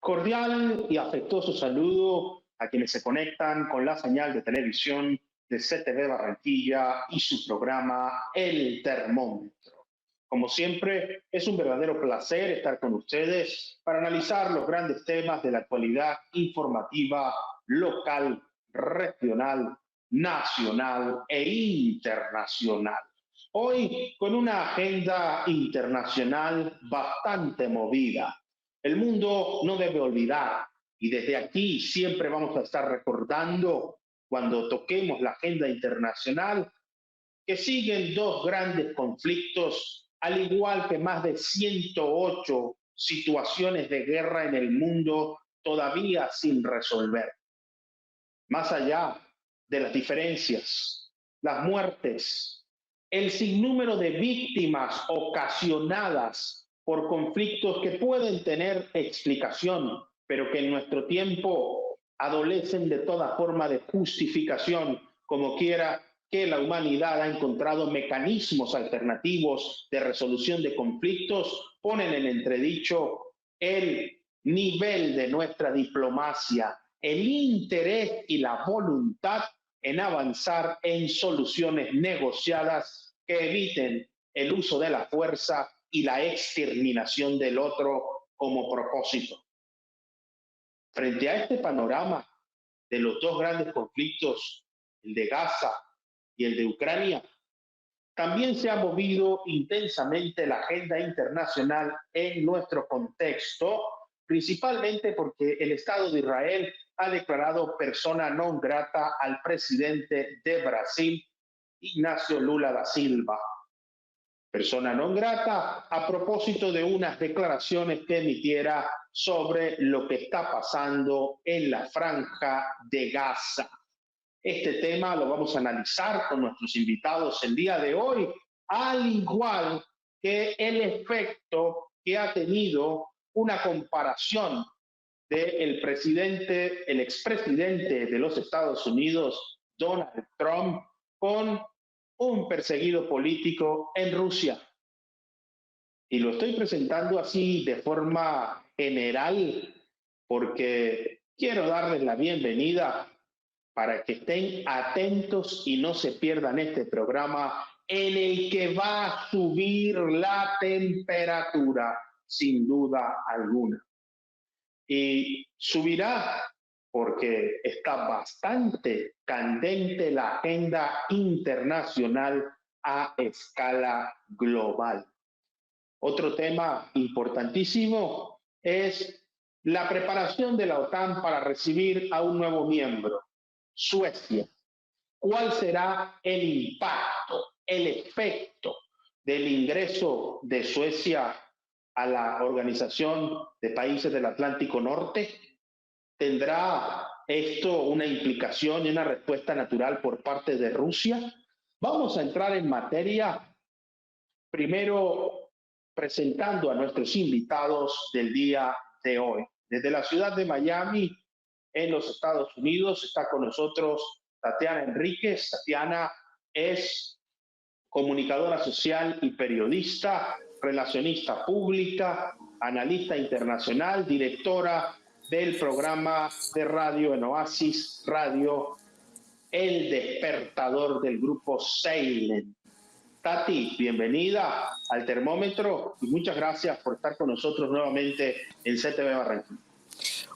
Cordial y afectuoso saludo a quienes se conectan con la señal de televisión de CTV Barranquilla y su programa El Termómetro. Como siempre, es un verdadero placer estar con ustedes para analizar los grandes temas de la actualidad informativa local, regional, nacional e internacional. Hoy con una agenda internacional bastante movida. El mundo no debe olvidar, y desde aquí siempre vamos a estar recordando cuando toquemos la agenda internacional, que siguen dos grandes conflictos, al igual que más de 108 situaciones de guerra en el mundo todavía sin resolver. Más allá de las diferencias, las muertes, el sinnúmero de víctimas ocasionadas por conflictos que pueden tener explicación, pero que en nuestro tiempo adolecen de toda forma de justificación, como quiera que la humanidad ha encontrado mecanismos alternativos de resolución de conflictos, ponen en entredicho el nivel de nuestra diplomacia, el interés y la voluntad en avanzar en soluciones negociadas que eviten el uso de la fuerza y la exterminación del otro como propósito. Frente a este panorama de los dos grandes conflictos, el de Gaza y el de Ucrania, también se ha movido intensamente la agenda internacional en nuestro contexto, principalmente porque el Estado de Israel ha declarado persona non grata al presidente de Brasil, Ignacio Lula da Silva. Persona non grata a propósito de unas declaraciones que emitiera sobre lo que está pasando en la franja de Gaza. Este tema lo vamos a analizar con nuestros invitados el día de hoy, al igual que el efecto que ha tenido una comparación del presidente, el expresidente de los Estados Unidos, Donald Trump, con un perseguido político en Rusia. Y lo estoy presentando así de forma general porque quiero darles la bienvenida para que estén atentos y no se pierdan este programa en el que va a subir la temperatura, sin duda alguna. Y subirá porque está bastante candente la agenda internacional a escala global. Otro tema importantísimo es la preparación de la OTAN para recibir a un nuevo miembro, Suecia. ¿Cuál será el impacto, el efecto del ingreso de Suecia a la Organización de Países del Atlántico Norte? ¿Tendrá esto una implicación y una respuesta natural por parte de Rusia? Vamos a entrar en materia, primero presentando a nuestros invitados del día de hoy. Desde la ciudad de Miami, en los Estados Unidos, está con nosotros Tatiana Enríquez. Tatiana es comunicadora social y periodista, relacionista pública, analista internacional, directora del programa de radio en Oasis Radio, El Despertador del grupo Salem. Tati, bienvenida al Termómetro y muchas gracias por estar con nosotros nuevamente en CTV Barranquilla.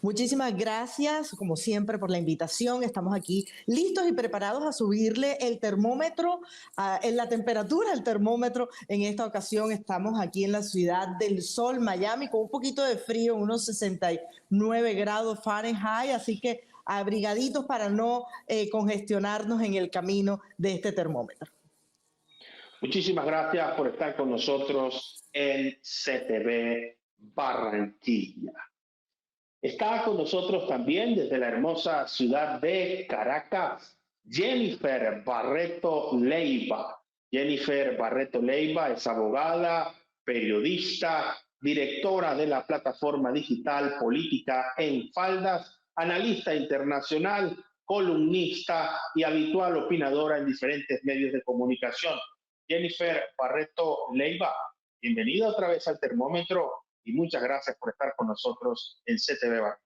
Muchísimas gracias, como siempre, por la invitación. Estamos aquí listos y preparados a subirle el termómetro, en la temperatura del termómetro. En esta ocasión estamos aquí en la ciudad del sol, Miami, con un poquito de frío, unos 69 grados Fahrenheit, así que abrigaditos para no congestionarnos en el camino de este termómetro. Muchísimas gracias por estar con nosotros en CTV Barranquilla. Está con nosotros también desde la hermosa ciudad de Caracas, Jennifer Barreto Leiva. Jennifer Barreto Leiva es abogada, periodista, directora de la plataforma digital Política en Faldas, analista internacional, columnista y habitual opinadora en diferentes medios de comunicación. Jennifer Barreto Leiva, bienvenida otra vez al Termómetro y muchas gracias por estar con nosotros en CTV Bar.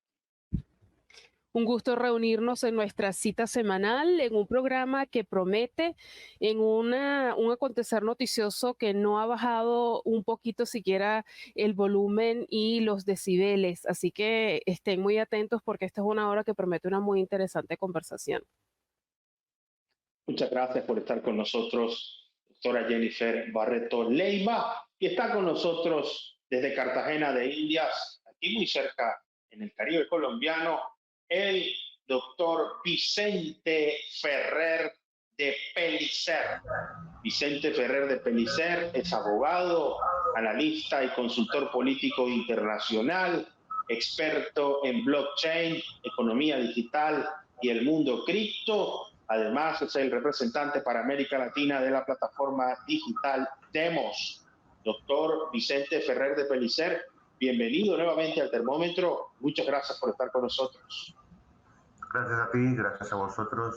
Un gusto reunirnos en nuestra cita semanal en un programa que promete en un acontecer noticioso que no ha bajado un poquito siquiera el volumen y los decibeles. Así que estén muy atentos porque esta es una hora que promete una muy interesante conversación. Muchas gracias por estar con nosotros, doctora Jennifer Barreto Leiva, y está con nosotros desde Cartagena de Indias, aquí muy cerca en el Caribe colombiano, el doctor Vicente Ferrer de Pellicer. Vicente Ferrer de Pellicer es abogado, analista y consultor político internacional, experto en blockchain, economía digital y el mundo cripto. Además, es el representante para América Latina de la plataforma digital Demos. Doctor Vicente Ferrer de Pellicer, bienvenido nuevamente al Termómetro. Muchas gracias por estar con nosotros. Gracias a ti, gracias a vosotros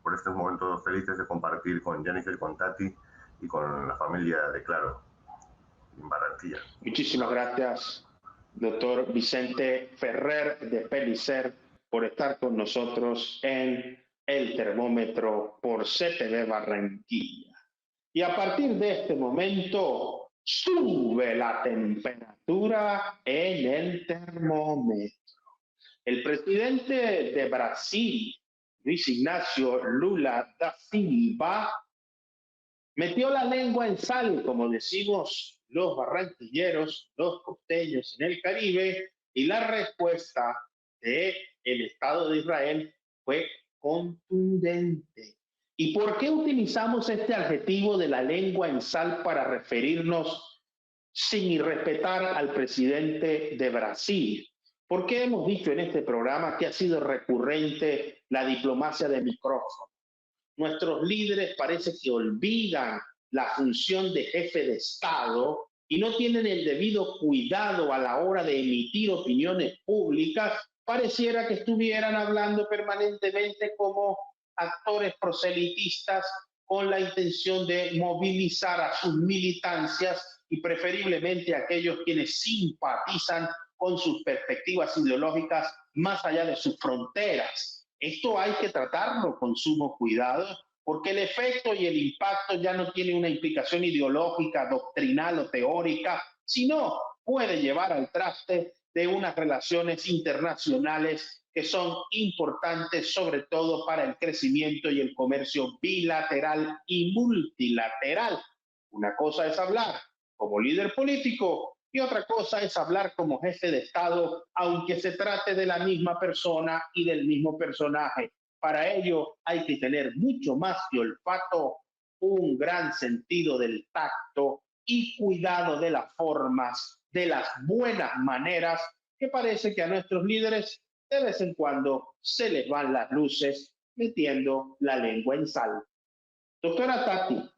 por estos momentos felices de compartir con Jennifer, con Tati y con la familia de Claro en Barranquilla. Muchísimas gracias, doctor Vicente Ferrer de Pellicer, por estar con nosotros en el Termómetro por CTV Barranquilla. Y a partir de este momento sube la temperatura en el termómetro. El presidente de Brasil, Luis Ignacio Lula da Silva, metió la lengua en sal, como decimos los barranquilleros, los costeños en el Caribe, y la respuesta del Estado de Israel fue contundente. ¿Y por qué utilizamos este adjetivo de la lengua en sal para referirnos sin irrespetar al presidente de Brasil? Porque hemos dicho en este programa que ha sido recurrente la diplomacia de micrófono. Nuestros líderes parece que olvidan la función de jefe de Estado y no tienen el debido cuidado a la hora de emitir opiniones públicas. Pareciera que estuvieran hablando permanentemente como actores proselitistas con la intención de movilizar a sus militancias y preferiblemente a aquellos quienes simpatizan con sus perspectivas ideológicas más allá de sus fronteras. Esto hay que tratarlo con sumo cuidado porque el efecto y el impacto ya no tiene una implicación ideológica, doctrinal o teórica, sino puede llevar al traste de unas relaciones internacionales que son importantes sobre todo para el crecimiento y el comercio bilateral y multilateral. Una cosa es hablar como líder político y otra cosa es hablar como jefe de Estado, aunque se trate de la misma persona y del mismo personaje. Para ello hay que tener mucho más que olfato, un gran sentido del tacto y cuidado de las formas, de las buenas maneras, que parece que a nuestros líderes de vez en cuando se les van las luces metiendo la lengua en sal. Doctora Tati,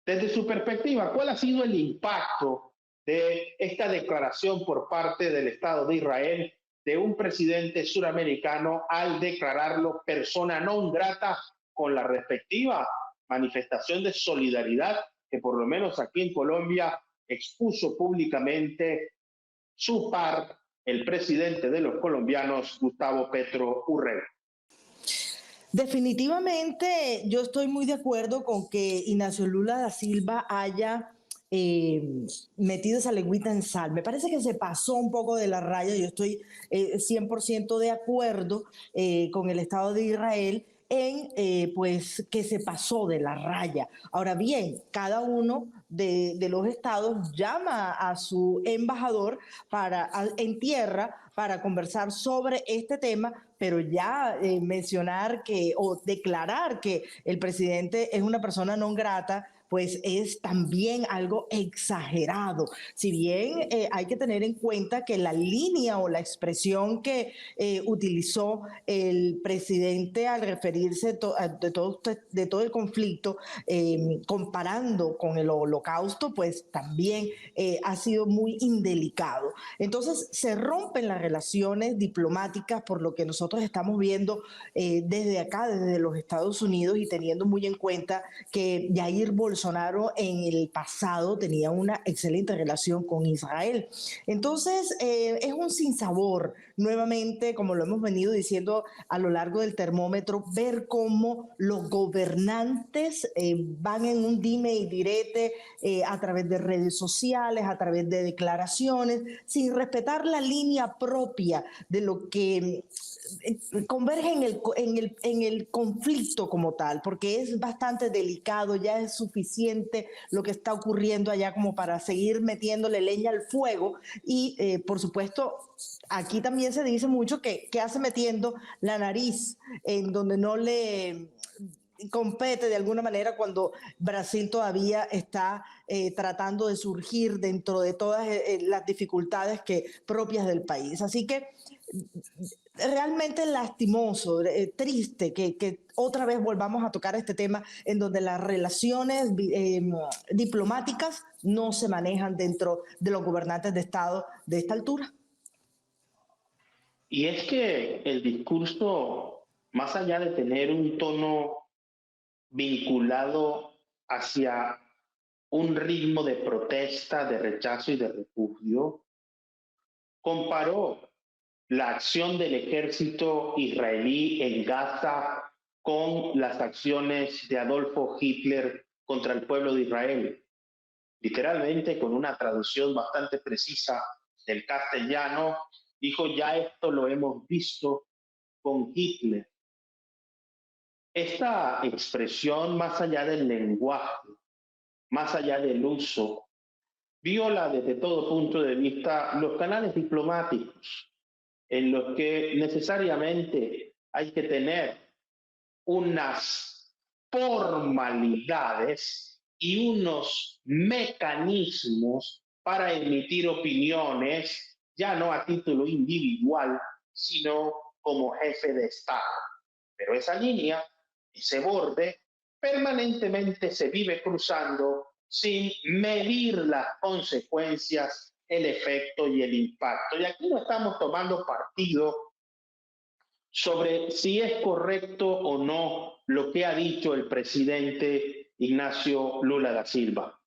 desde su perspectiva, ¿cuál ha sido el impacto de esta declaración por parte del Estado de Israel de un presidente suramericano al declararlo persona non grata con la respectiva manifestación de solidaridad que por lo menos aquí en Colombia expuso públicamente su par el presidente de los colombianos, Gustavo Petro Urrego? Definitivamente yo estoy muy de acuerdo con que Ignacio Lula da Silva haya metido esa lengüita en sal. Me parece que se pasó un poco de la raya. Yo estoy 100% de acuerdo con el Estado de Israel en pues que se pasó de la raya. Ahora bien, cada uno de los estados llama a su embajador en tierra para conversar sobre este tema, pero ya mencionar que o declarar que el presidente es una persona non grata, pues es también algo exagerado. Si bien hay que tener en cuenta que la línea o la expresión que utilizó el presidente al referirse de todo el conflicto, comparando con el Holocausto, pues también ha sido muy indelicado. Entonces se rompen las relaciones diplomáticas por lo que nosotros estamos viendo desde acá, desde los Estados Unidos, y teniendo muy en cuenta que Jair Bolsonaro Bolsonaro en el pasado tenía una excelente relación con Israel. Entonces, es un sinsabor, nuevamente, como lo hemos venido diciendo a lo largo del termómetro, ver cómo los gobernantes van en un dime y direte a través de redes sociales, a través de declaraciones, sin respetar la línea propia de lo que converge en el conflicto como tal, porque es bastante delicado, ya es suficiente lo que está ocurriendo allá como para seguir metiéndole leña al fuego y por supuesto aquí también se dice mucho que hace metiendo la nariz en donde no le compete de alguna manera cuando Brasil todavía está tratando de surgir dentro de todas las dificultades propias del país. Así que realmente lastimoso, triste que otra vez volvamos a tocar este tema en donde las relaciones diplomáticas no se manejan dentro de los gobernantes de Estado de esta altura. Y es que el discurso, más allá de tener un tono vinculado hacia un ritmo de protesta, de rechazo y de repudio, comparó la acción del ejército israelí en Gaza con las acciones de Adolfo Hitler contra el pueblo de Israel. Literalmente, con una traducción bastante precisa del castellano, dijo, ya esto lo hemos visto con Hitler. Esta expresión, más allá del lenguaje, más allá del uso, viola desde todo punto de vista los canales diplomáticos, en los que necesariamente hay que tener unas formalidades y unos mecanismos para emitir opiniones, ya no a título individual, sino como jefe de Estado. Pero esa línea, ese borde, permanentemente se vive cruzando sin medir las consecuencias, el efecto y el impacto. Y aquí no estamos tomando partido sobre si es correcto o no lo que ha dicho el presidente Ignacio Lula da Silva.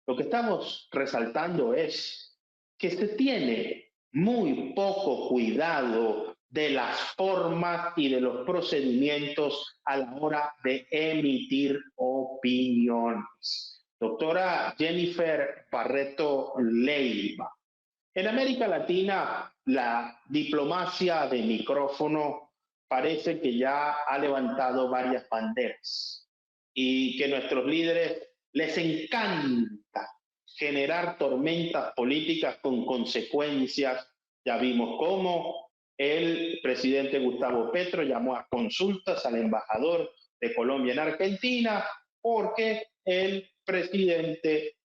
Lo que estamos resaltando es que se tiene muy poco cuidado de las formas y de los procedimientos a la hora de emitir opiniones. Doctora Jennifer Barreto Leiva, en América Latina la diplomacia de micrófono parece que ya ha levantado varias banderas y que nuestros líderes les encanta generar tormentas políticas con consecuencias. Ya vimos cómo el presidente Gustavo Petro llamó a consultas al embajador de Colombia en Argentina porque el presidente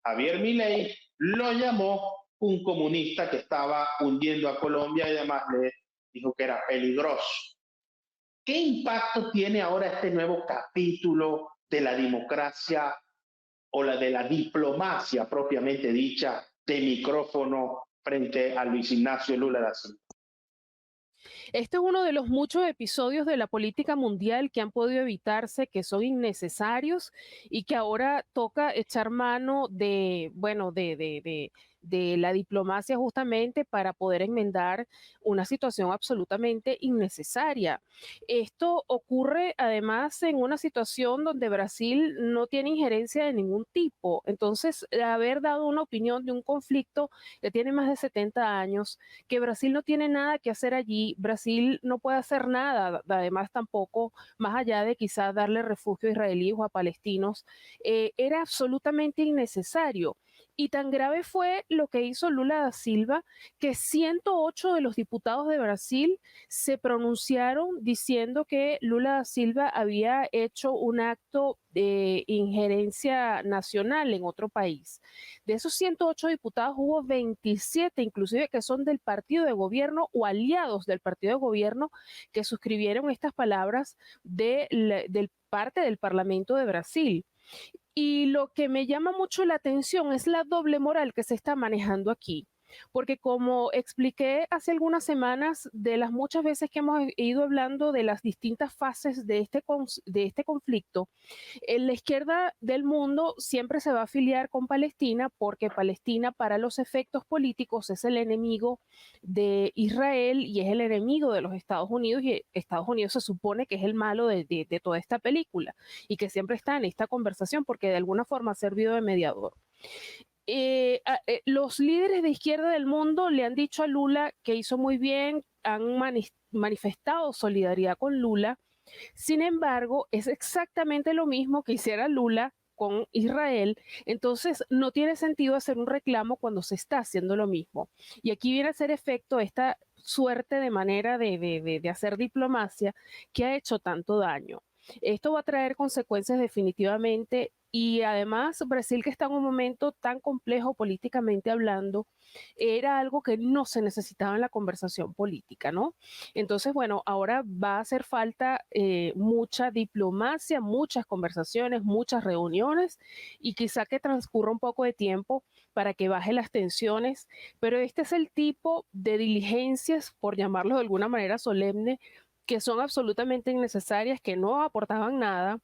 Javier Milei lo llamó un comunista que estaba hundiendo a Colombia y además le dijo que era peligroso. ¿Qué impacto tiene ahora este nuevo capítulo de la democracia o la de la diplomacia propiamente dicha de micrófono frente a Luis Ignacio Lula da Silva? Este es uno de los muchos episodios de la política mundial que han podido evitarse, que son innecesarios y que ahora toca echar mano de, bueno, de la diplomacia justamente para poder enmendar una situación absolutamente innecesaria. Esto ocurre además en una situación donde Brasil no tiene injerencia de ningún tipo. Entonces, haber dado una opinión de un conflicto que tiene más de 70 años, que Brasil no tiene nada que hacer allí, Brasil no puede hacer nada, además tampoco, más allá de quizás darle refugio a israelíes o a palestinos, era absolutamente innecesario. Y tan grave fue lo que hizo Lula da Silva que 108 de los diputados de Brasil se pronunciaron diciendo que Lula da Silva había hecho un acto de injerencia nacional en otro país. De esos 108 diputados hubo 27 inclusive que son del partido de gobierno o aliados del partido de gobierno que suscribieron estas palabras del parte del Parlamento de Brasil. Y lo que me llama mucho la atención es la doble moral que se está manejando aquí. porque como expliqué hace algunas semanas, de las muchas veces que hemos ido hablando de las distintas fases de este conflicto, la izquierda del mundo siempre se va a afiliar con Palestina porque Palestina para los efectos políticos es el enemigo de Israel y es el enemigo de los Estados Unidos, y Estados Unidos se supone que es el malo de toda esta película y que siempre está en esta conversación porque de alguna forma ha servido de mediador. Los líderes de izquierda del mundo le han dicho a Lula que hizo muy bien, han manifestado solidaridad con Lula. Sin embargo, es exactamente lo mismo que hiciera Lula con Israel, entonces no tiene sentido hacer un reclamo cuando se está haciendo lo mismo. Y aquí viene a ser efecto esta suerte de manera de hacer diplomacia que ha hecho tanto daño. Esto va a traer consecuencias definitivamente, y además Brasil, que está en un momento tan complejo políticamente hablando, era algo que no se necesitaba en la conversación política, ¿no? Entonces, bueno, ahora va a hacer falta mucha diplomacia, muchas conversaciones, muchas reuniones, y quizá que transcurra un poco de tiempo para que baje las tensiones, pero este es el tipo de diligencias, por llamarlo de alguna manera solemne, que son absolutamente innecesarias, que no aportaban nada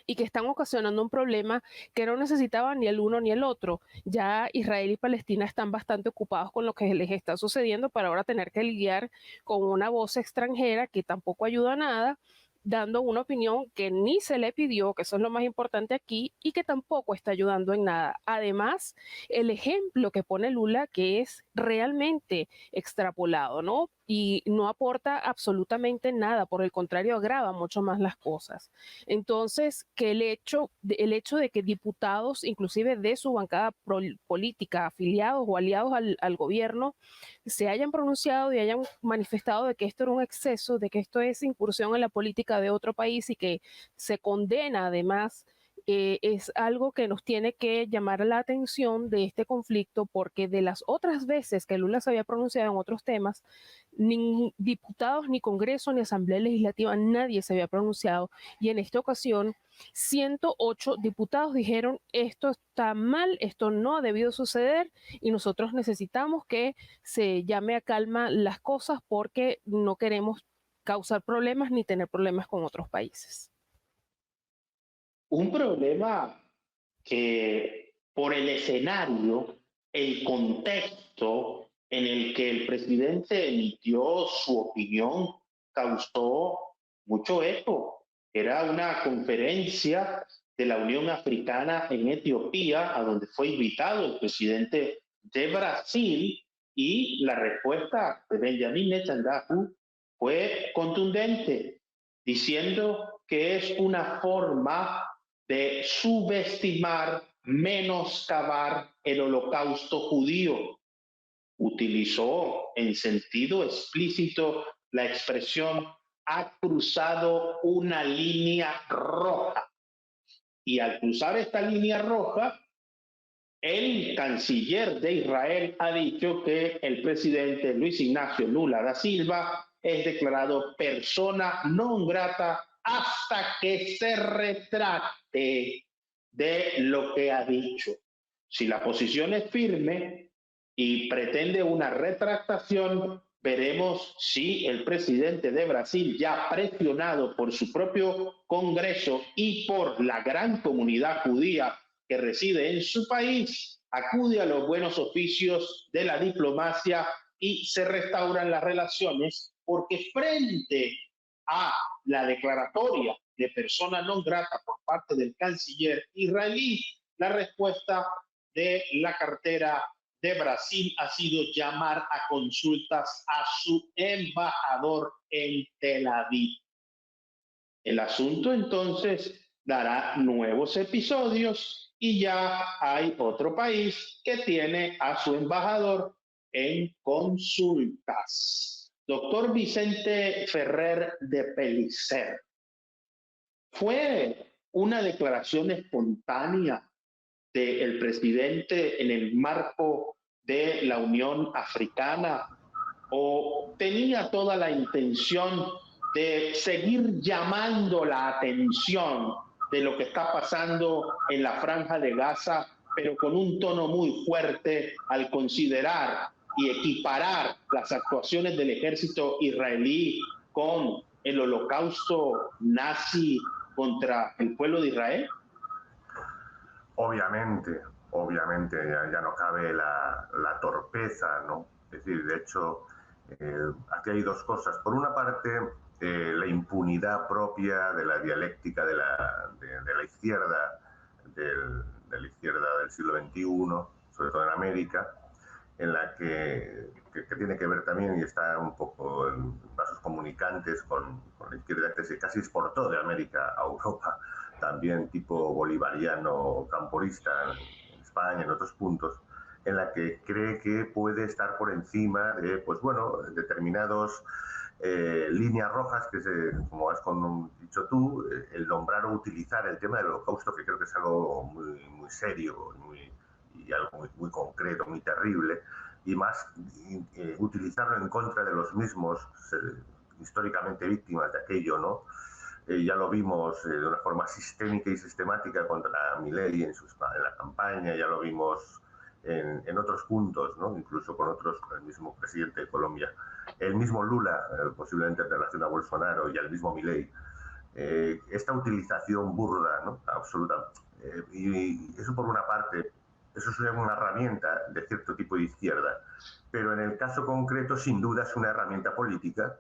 y que están ocasionando un problema que no necesitaban ni el uno ni el otro. Ya Israel y Palestina están bastante ocupados con lo que les está sucediendo para ahora tener que lidiar con una voz extranjera que tampoco ayuda a nada, dando una opinión que ni se le pidió, que eso es lo más importante aquí, y que tampoco está ayudando en nada. Además, el ejemplo que pone Lula, que es realmente extrapolado, ¿no? Y no aporta absolutamente nada, por el contrario, agrava mucho más las cosas. Entonces, que el hecho de que diputados, inclusive de su bancada política, afiliados o aliados al gobierno, se hayan pronunciado y hayan manifestado de que esto era un exceso, de que esto es incursión en la política de otro país y que se condena además, es algo que nos tiene que llamar la atención de este conflicto, porque de las otras veces que Lula se había pronunciado en otros temas, ni diputados, ni Congreso, ni Asamblea Legislativa, nadie se había pronunciado, y en esta ocasión 108 diputados dijeron esto está mal, esto no ha debido suceder y nosotros necesitamos que se llame a calma las cosas porque no queremos causar problemas ni tener problemas con otros países. Un problema que por el escenario, el contexto en el que el presidente emitió su opinión causó mucho eco. Era una conferencia de la Unión Africana en Etiopía, a donde fue invitado el presidente de Brasil, y la respuesta de Benjamin Netanyahu fue contundente, diciendo que es una forma de subestimar, menoscabar el holocausto judío. Utilizó en sentido explícito la expresión ha cruzado una línea roja. Y al cruzar esta línea roja, el canciller de Israel ha dicho que el presidente Luis Ignacio Lula da Silva es declarado persona non grata hasta que se retracte de lo que ha dicho. Si la posición es firme y pretende una retractación, veremos si el presidente de Brasil, ya presionado por su propio Congreso y por la gran comunidad judía que reside en su país, acude a los buenos oficios de la diplomacia y se restauran las relaciones, porque frente a la declaratoria de persona non grata por parte del canciller israelí, la respuesta de la cartera de Brasil ha sido llamar a consultas a su embajador en Tel Aviv. El asunto entonces dará nuevos episodios y ya hay otro país que tiene a su embajador en consultas. Doctor Vicente Ferrer de Pellicer, ¿fue una declaración espontánea del presidente en el marco de la Unión Africana o tenía toda la intención de seguir llamando la atención de lo que está pasando en la Franja de Gaza pero con un tono muy fuerte al considerar y equiparar las actuaciones del ejército israelí con el holocausto nazi contra el pueblo de Israel? Obviamente, obviamente, ya no cabe la torpeza, ¿no? Es decir, de hecho, aquí hay dos cosas. Por una parte, la impunidad propia de la dialéctica de la izquierda, de la izquierda del siglo XXI, sobre todo en América, en la que tiene que ver también y está un poco en vasos comunicantes con la izquierda que se casi exportó de América a Europa, también tipo bolivariano, camporista en España, en otros puntos, en la que cree que puede estar por encima de, pues bueno, determinados líneas rojas que, como has dicho tú, el nombrar o utilizar el tema del holocausto, que creo que es algo muy, muy serio y algo muy, muy concreto, muy terrible, y más utilizarlo en contra de los mismos históricamente víctimas de aquello, ¿no? Ya lo vimos de una forma sistémica y sistemática contra Milei en la campaña, ya lo vimos en otros puntos, ¿no? Incluso con el mismo presidente de Colombia, el mismo Lula, posiblemente en relación a Bolsonaro, y al mismo Milei. Esta utilización burda, ¿no? Absoluta. Y eso por una parte, eso es una herramienta de cierto tipo de izquierda, pero en el caso concreto, sin duda, es una herramienta política,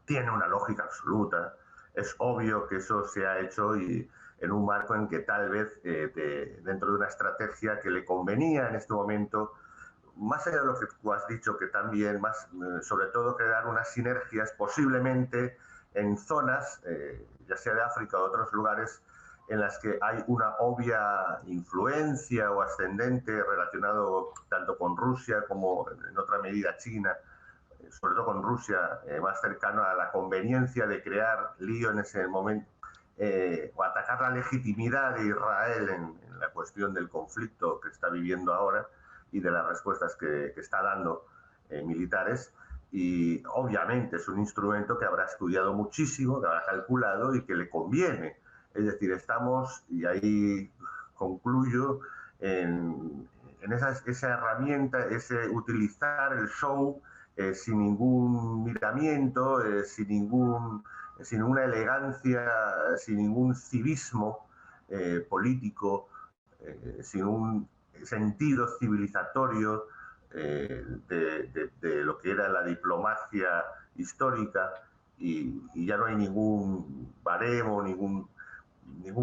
tiene una lógica absoluta. Es obvio que eso se ha hecho en un marco en que tal vez dentro de una estrategia que le convenía en este momento, más allá de lo que tú has dicho, que también, sobre todo, crear unas sinergias posiblemente en zonas, ya sea de África o de otros lugares, en las que hay una obvia influencia o ascendente relacionado tanto con Rusia como en otra medida China, sobre todo con Rusia, más cercano a la conveniencia de crear lío en ese momento, o atacar la legitimidad de Israel en la cuestión del conflicto que está viviendo ahora y de las respuestas que está dando militares. Y obviamente es un instrumento que habrá estudiado muchísimo, que habrá calculado y que le conviene. Es decir, estamos, y ahí concluyo, en esa herramienta, ese utilizar el show sin ningún miramiento, sin ninguna elegancia, sin ningún civismo político, sin un sentido civilizatorio de lo que era la diplomacia histórica, y ya no hay ningún baremo, ningún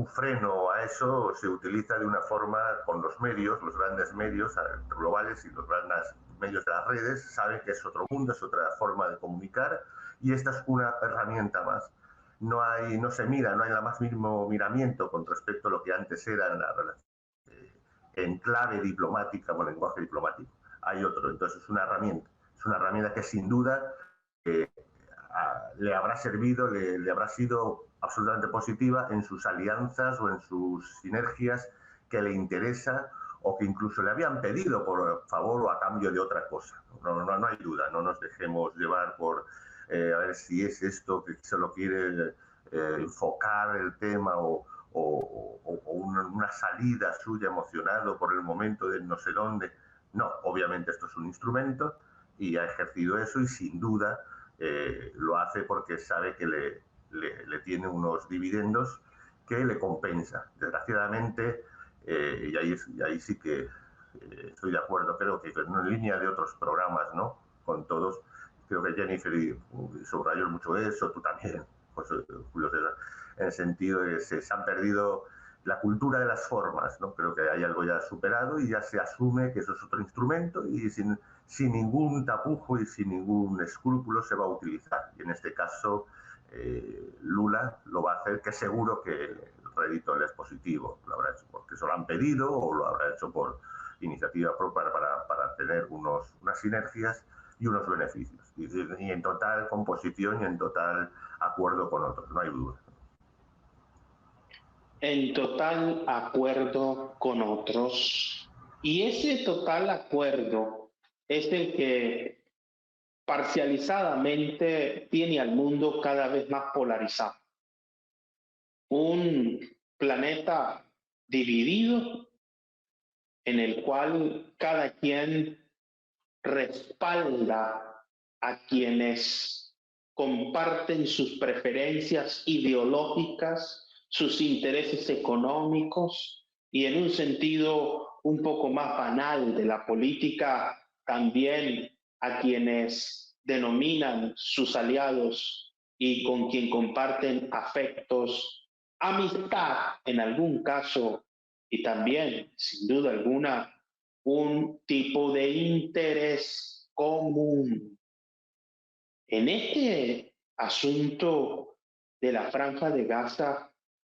freno a eso. Se utiliza de una forma con los grandes medios globales y los grandes medios de las redes, saben que es otro mundo, es otra forma de comunicar, y esta es una herramienta más. No se mira, no hay el más mínimo miramiento con respecto a lo que antes era en clave diplomática o en lenguaje diplomático. Hay otro, entonces es una herramienta que sin duda le habrá servido, le habrá sido absolutamente positiva en sus alianzas o en sus sinergias que le interesa o que incluso le habían pedido por favor o a cambio de otra cosa. No hay duda, no nos dejemos llevar por a ver si es esto que solo quiere enfocar el tema o una salida suya emocionado por el momento de no sé dónde. No, obviamente esto es un instrumento y ha ejercido eso, y sin duda lo hace porque sabe que le tiene unos dividendos que le compensa. Desgraciadamente, y ahí sí que estoy de acuerdo, creo que en línea de otros programas, ¿no? Con todos, creo que Jennifer subrayó mucho eso, tú también, pues, Julio César, en el sentido de que se han perdido la cultura de las formas, ¿no? Creo que hay algo ya superado y ya se asume que eso es otro instrumento, y sin ningún tapujo y sin ningún escrúpulo se va a utilizar. Y en este caso, Lula lo va a hacer, que seguro que el rédito le es positivo. Lo habrá hecho porque se lo han pedido o lo habrá hecho por iniciativa propia para tener unas sinergias y unos beneficios. Y en total composición y en total acuerdo con otros, no hay duda. En total acuerdo con otros. Y ese total acuerdo es el que parcializadamente tiene al mundo cada vez más polarizado. Un planeta dividido en el cual cada quien respalda a quienes comparten sus preferencias ideológicas, sus intereses económicos y en un sentido un poco más banal de la política, también a quienes denominan sus aliados y con quien comparten afectos, amistad en algún caso y también, sin duda alguna, un tipo de interés común. En este asunto de la Franja de Gaza,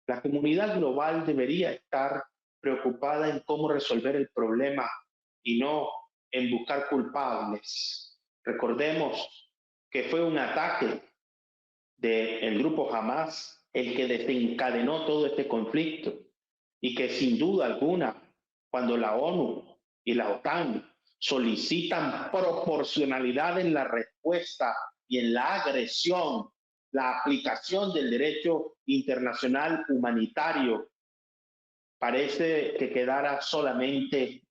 la comunidad global debería estar preocupada en cómo resolver el problema y no en buscar culpables. Recordemos que fue un ataque del grupo Hamas el que desencadenó todo este conflicto y que sin duda alguna, cuando la ONU y la OTAN solicitan proporcionalidad en la respuesta y en la agresión, la aplicación del derecho internacional humanitario, parece que quedara solamente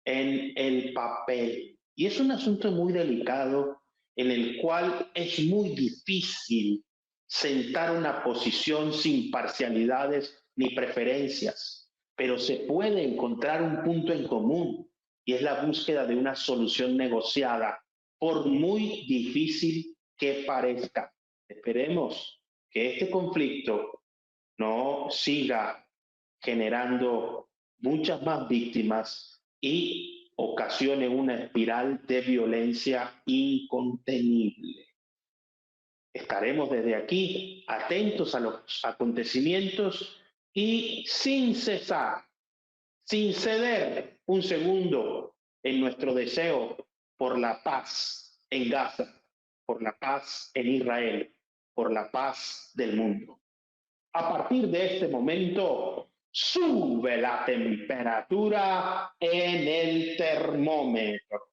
en el papel. Y es un asunto muy delicado en el cual es muy difícil sentar una posición sin parcialidades ni preferencias, pero se puede encontrar un punto en común y es la búsqueda de una solución negociada, por muy difícil que parezca. Esperemos que este conflicto no siga generando muchas más víctimas y ocasione una espiral de violencia incontenible. Estaremos desde aquí atentos a los acontecimientos y sin cesar, sin ceder un segundo en nuestro deseo por la paz en Gaza, por la paz en Israel, por la paz del mundo. A partir de este momento, sube la temperatura en el termómetro.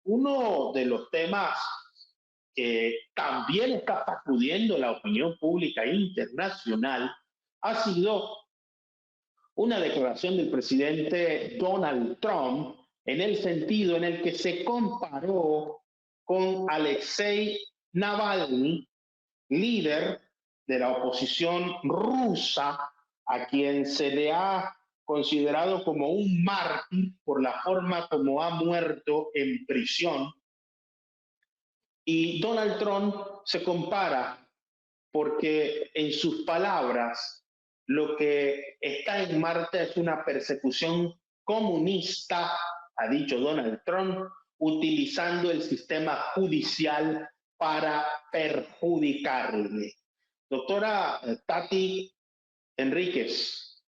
Uno de los temas que también está sacudiendo la opinión pública internacional ha sido una declaración del presidente Donald Trump en el sentido en el que se comparó con Alexei Navalny, líder de la oposición rusa, a quien se le ha considerado como un mártir por la forma como ha muerto en prisión. Y Donald Trump se compara porque en sus palabras lo que está en marcha es una persecución comunista, ha dicho Donald Trump, utilizando el sistema judicial para perjudicarle. Doctora Tati Enríquez,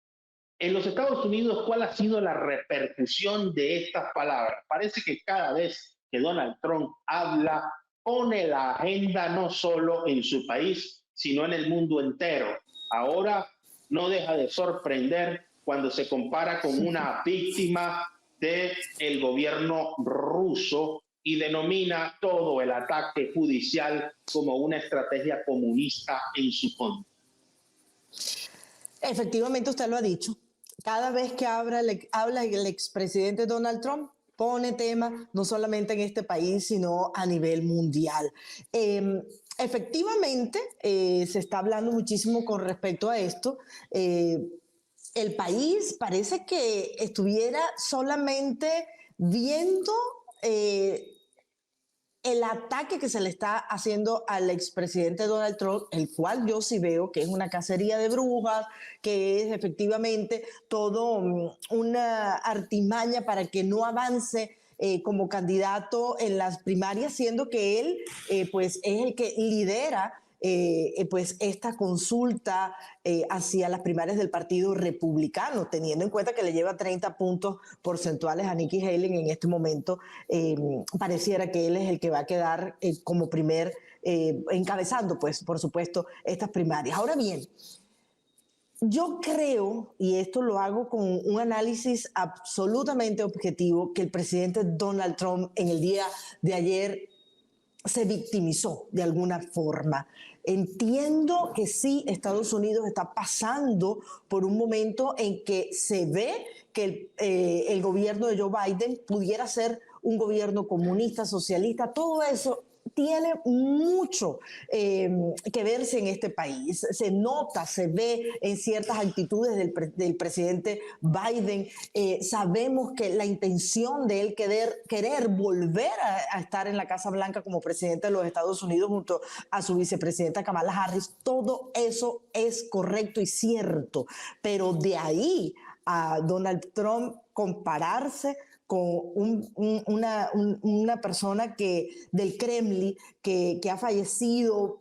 en los Estados Unidos, ¿cuál ha sido la repercusión de estas palabras? Parece que cada vez que Donald Trump habla, pone la agenda no solo en su país, sino en el mundo entero. Ahora no deja de sorprender cuando se compara con una víctima del gobierno ruso y denomina todo el ataque judicial como una estrategia comunista en su contra. Efectivamente, usted lo ha dicho. Cada vez que habla el expresidente Donald Trump, pone tema no solamente en este país, sino a nivel mundial. Efectivamente, se está hablando muchísimo con respecto a esto. El país parece que estuviera solamente viendo el ataque que se le está haciendo al expresidente Donald Trump, el cual yo sí veo que es una cacería de brujas, que es efectivamente todo una artimaña para que no avance como candidato en las primarias, siendo que él pues es el que lidera pues esta consulta hacia las primarias del Partido Republicano, teniendo en cuenta que le lleva 30 puntos porcentuales a Nikki Haley en este momento. Pareciera que él es el que va a quedar como primer, encabezando, pues, por supuesto, estas primarias. Ahora bien, yo creo, y esto lo hago con un análisis absolutamente objetivo, que el presidente Donald Trump en el día de ayer se victimizó de alguna forma. Entiendo que sí, Estados Unidos está pasando por un momento en que se ve que el gobierno de Joe Biden pudiera ser un gobierno comunista, socialista, todo eso tiene mucho que verse en este país. Se nota, se ve en ciertas actitudes del presidente Biden. Sabemos que la intención de él querer volver a estar en la Casa Blanca como presidente de los Estados Unidos junto a su vicepresidenta Kamala Harris, todo eso es correcto y cierto. Pero de ahí a Donald Trump compararse con una persona del Kremlin que ha fallecido,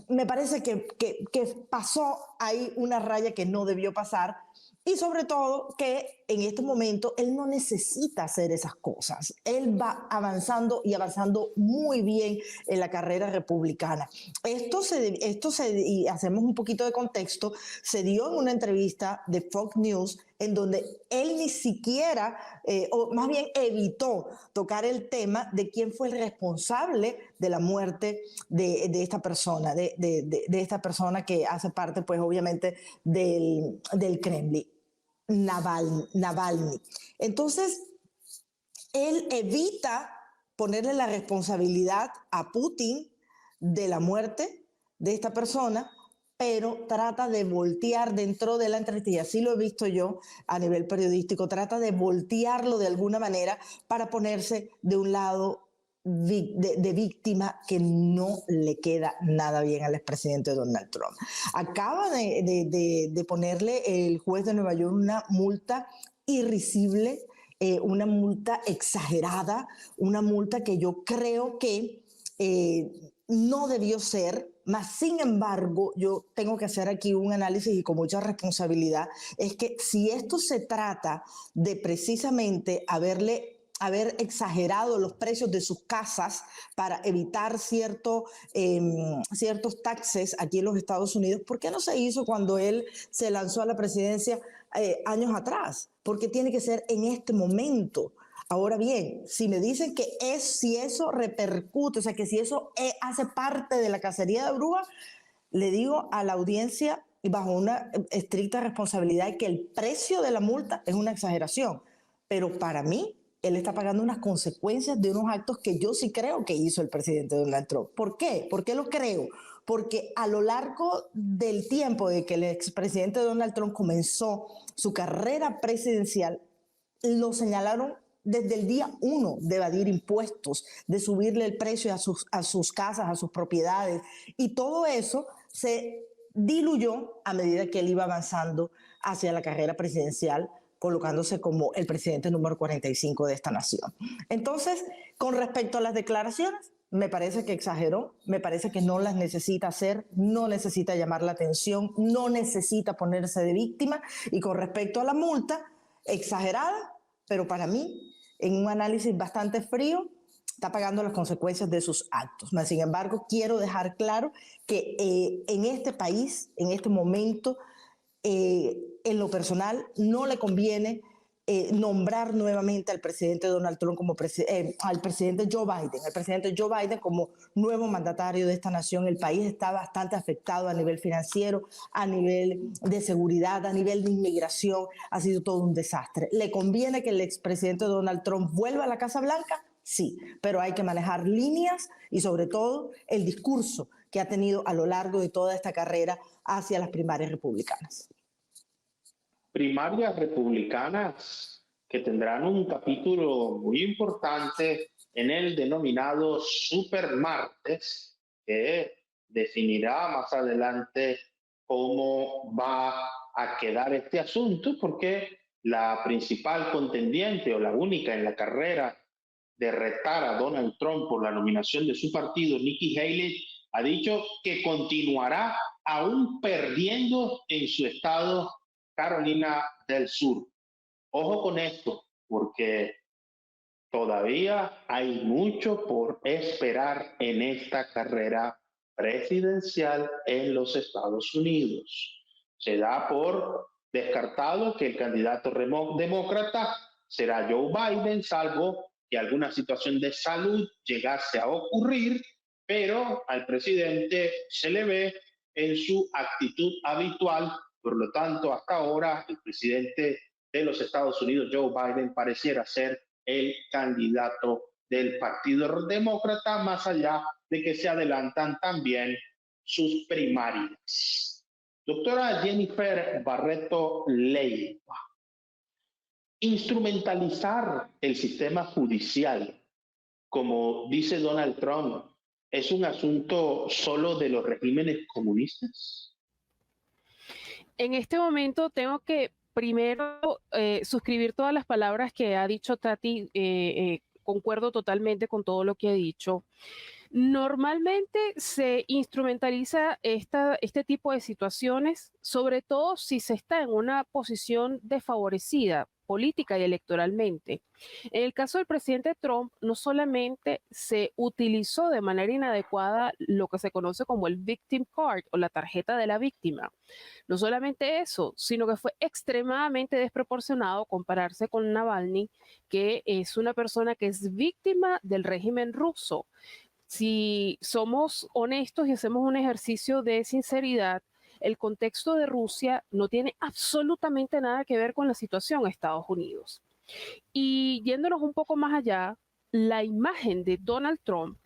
me parece que pasó ahí una raya que no debió pasar, y sobre todo que en este momento él no necesita hacer esas cosas. Él va avanzando y avanzando muy bien en la carrera republicana. Y hacemos un poquito de contexto, se dio en una entrevista de Fox News en donde él ni siquiera, o más bien evitó tocar el tema de quién fue el responsable de la muerte de esta persona, de esta persona que hace parte, pues obviamente, del Kremlin. Navalny. Entonces, él evita ponerle la responsabilidad a Putin de la muerte de esta persona, pero trata de voltear dentro de la entrevista, y así lo he visto yo a nivel periodístico, trata de voltearlo de alguna manera para ponerse de un lado de víctima, que no le queda nada bien al expresidente Donald Trump. Acaba de ponerle el juez de Nueva York una multa irrisible, una multa exagerada, una multa que yo creo que no debió ser, mas sin embargo yo tengo que hacer aquí un análisis y con mucha responsabilidad, es que si esto se trata de precisamente haber exagerado los precios de sus casas para evitar ciertos taxes aquí en los Estados Unidos, ¿por qué no se hizo cuando él se lanzó a la presidencia años atrás? ¿Por qué tiene que ser en este momento? Ahora bien, si me dicen que si eso repercute, o sea, que si eso hace parte de la cacería de brujas, le digo a la audiencia, y bajo una estricta responsabilidad, que el precio de la multa es una exageración, pero para mí él está pagando unas consecuencias de unos actos que yo sí creo que hizo el presidente Donald Trump. ¿Por qué? ¿Por qué lo creo? Porque a lo largo del tiempo de que el expresidente Donald Trump comenzó su carrera presidencial, lo señalaron desde el día 1 de evadir impuestos, de subirle el precio a sus casas, a sus propiedades, y todo eso se diluyó a medida que él iba avanzando hacia la carrera presidencial, colocándose como el presidente número 45 de esta nación. Entonces, con respecto a las declaraciones, me parece que exageró, me parece que no las necesita hacer, no necesita llamar la atención, no necesita ponerse de víctima, y con respecto a la multa, exagerada, pero para mí, en un análisis bastante frío, está pagando las consecuencias de sus actos. Sin embargo, quiero dejar claro que en este país, en este momento, en lo personal, no le conviene nombrar nuevamente al presidente Donald Trump al presidente Joe Biden como nuevo mandatario de esta nación. El país está bastante afectado a nivel financiero, a nivel de seguridad, a nivel de inmigración. Ha sido todo un desastre. ¿Le conviene que el expresidente Donald Trump vuelva a la Casa Blanca? Sí, pero hay que manejar líneas y sobre todo el discurso que ha tenido a lo largo de toda esta carrera hacia las primarias republicanas. Primarias republicanas que tendrán un capítulo muy importante en el denominado Supermartes, que definirá más adelante cómo va a quedar este asunto, porque la principal contendiente o la única en la carrera de retar a Donald Trump por la nominación de su partido, Nikki Haley, ha dicho que continuará aún perdiendo en su estado Carolina del Sur. Ojo con esto, porque todavía hay mucho por esperar en esta carrera presidencial en los Estados Unidos. Se da por descartado que el candidato demócrata será Joe Biden, salvo que alguna situación de salud llegase a ocurrir pero al presidente se le ve en su actitud habitual. Por lo tanto, hasta ahora el presidente de los Estados Unidos, Joe Biden, pareciera ser el candidato del Partido Demócrata, más allá de que se adelantan también sus primarias. Doctora Jennifer Barreto Leiva, instrumentalizar el sistema judicial, como dice Donald Trump, ¿es un asunto solo de los regímenes comunistas? En este momento tengo que primero suscribir todas las palabras que ha dicho Tati. Concuerdo totalmente con todo lo que ha dicho. Normalmente se instrumentaliza este tipo de situaciones, sobre todo si se está en una posición desfavorecida política y electoralmente. En el caso del presidente Trump, no solamente se utilizó de manera inadecuada lo que se conoce como el victim card o la tarjeta de la víctima. No solamente eso, sino que fue extremadamente desproporcionado compararse con Navalny, que es una persona que es víctima del régimen ruso. Si somos honestos y hacemos un ejercicio de sinceridad, el contexto de Rusia no tiene absolutamente nada que ver con la situación en Estados Unidos. Y yéndonos un poco más allá, la imagen de Donald Trump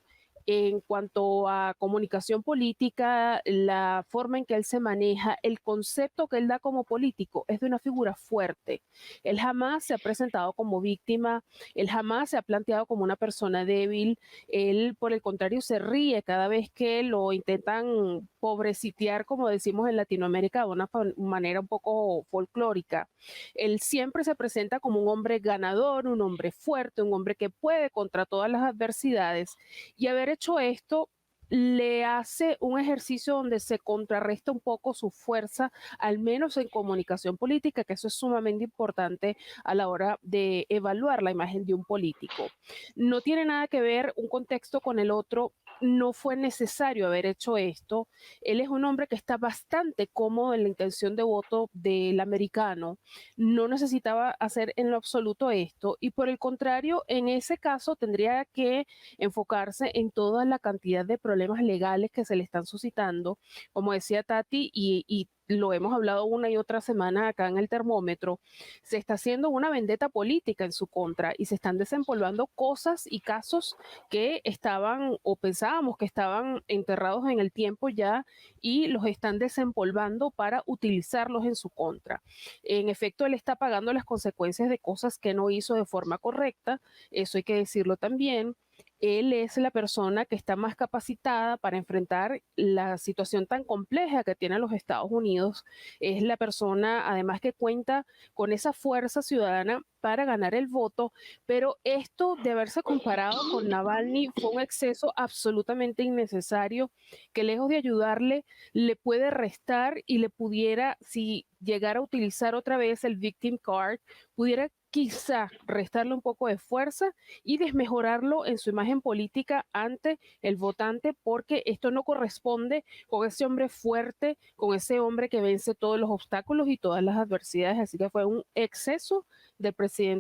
en cuanto a comunicación política, la forma en que él se maneja, el concepto que él da como político es de una figura fuerte. Él jamás se ha presentado como víctima, él jamás se ha planteado como una persona débil, él por el contrario se ríe cada vez que lo intentan pobrecitear, como decimos en Latinoamérica, de una manera un poco folclórica. Él siempre se presenta como un hombre ganador, un hombre fuerte, un hombre que puede contra todas las adversidades, y haber hecho esto le hace un ejercicio donde se contrarresta un poco su fuerza, al menos en comunicación política, que eso es sumamente importante a la hora de evaluar la imagen de un político. No tiene nada que ver un contexto con el otro. No fue necesario haber hecho esto. Él es un hombre que está bastante cómodo en la intención de voto del americano. No necesitaba hacer en lo absoluto esto, y por el contrario, en ese caso tendría que enfocarse en toda la cantidad de problemas legales que se le están suscitando, como decía Tati, y lo hemos hablado una y otra semana acá en el termómetro. Se está haciendo una vendetta política en su contra y se están desempolvando cosas y casos que estaban o pensábamos que estaban enterrados en el tiempo ya, y los están desempolvando para utilizarlos en su contra. En efecto, él está pagando las consecuencias de cosas que no hizo de forma correcta, eso hay que decirlo también. Él es la persona que está más capacitada para enfrentar la situación tan compleja que tienen los Estados Unidos. Es la persona, además, que cuenta con esa fuerza ciudadana para ganar el voto, pero esto de haberse comparado con Navalny fue un exceso absolutamente innecesario que, lejos de ayudarle, le puede restar y le pudiera, si llegara a utilizar otra vez el victim card, pudiera quizá restarle un poco de fuerza y desmejorarlo en su imagen política ante el votante, porque esto no corresponde con ese hombre fuerte, con ese hombre que vence todos los obstáculos y todas las adversidades. Así que fue un exceso del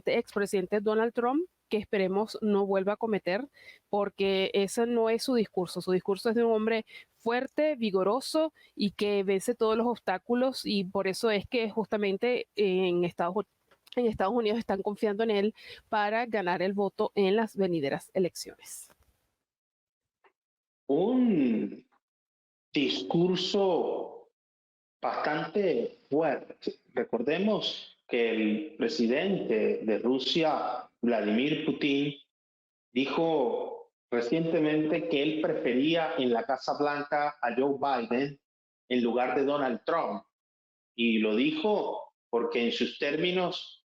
expresidente Donald Trump, que esperemos no vuelva a cometer, porque ese no es su discurso. Su discurso es de un hombre fuerte, vigoroso y que vence todos los obstáculos, y por eso es que justamente en Estados Unidos están confiando en él para ganar el voto en las venideras elecciones. Un discurso bastante fuerte. Recordemos que el presidente de Rusia, Vladimir Putin, dijo recientemente que él prefería en la Casa Blanca a Joe Biden en lugar de Donald Trump. Y lo dijo porque en sus términos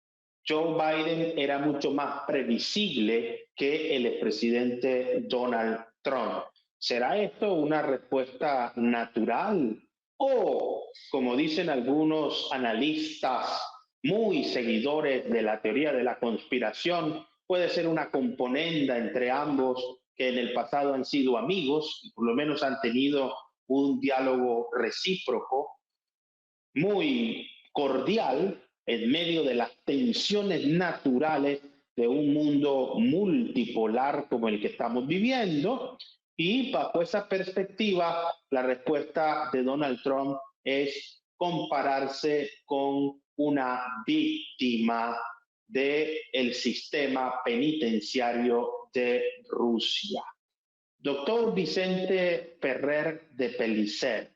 Joe Biden era mucho más previsible que el expresidente Donald Trump. ¿Será esto una respuesta natural? O, como dicen algunos analistas muy seguidores de la teoría de la conspiración, puede ser una componenda entre ambos, que en el pasado han sido amigos y por lo menos han tenido un diálogo recíproco muy cordial en medio de las tensiones naturales de un mundo multipolar como el que estamos viviendo? Y bajo esa perspectiva, la respuesta de Donald Trump es compararse con una víctima del sistema penitenciario de Rusia. Doctor Vicente Ferrer de Pellicer,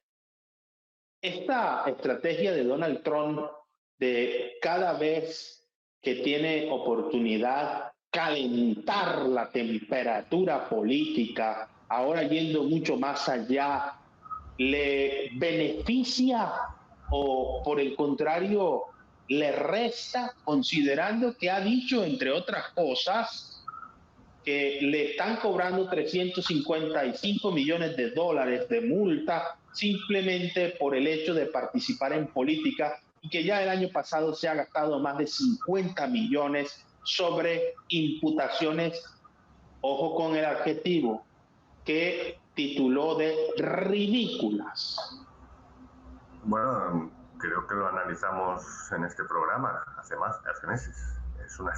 esta estrategia de Donald Trump de cada vez que tiene oportunidad calentar la temperatura política, ahora yendo mucho más allá, ¿le beneficia o por el contrario le resta, considerando que ha dicho, entre otras cosas, que le están cobrando 355 millones de dólares de multa simplemente por el hecho de participar en política, y que ya el año pasado se ha gastado más de 50 millones sobre imputaciones, ojo con el adjetivo, que tituló de ridículas? Bueno, creo que lo analizamos en este programa hace meses. Es una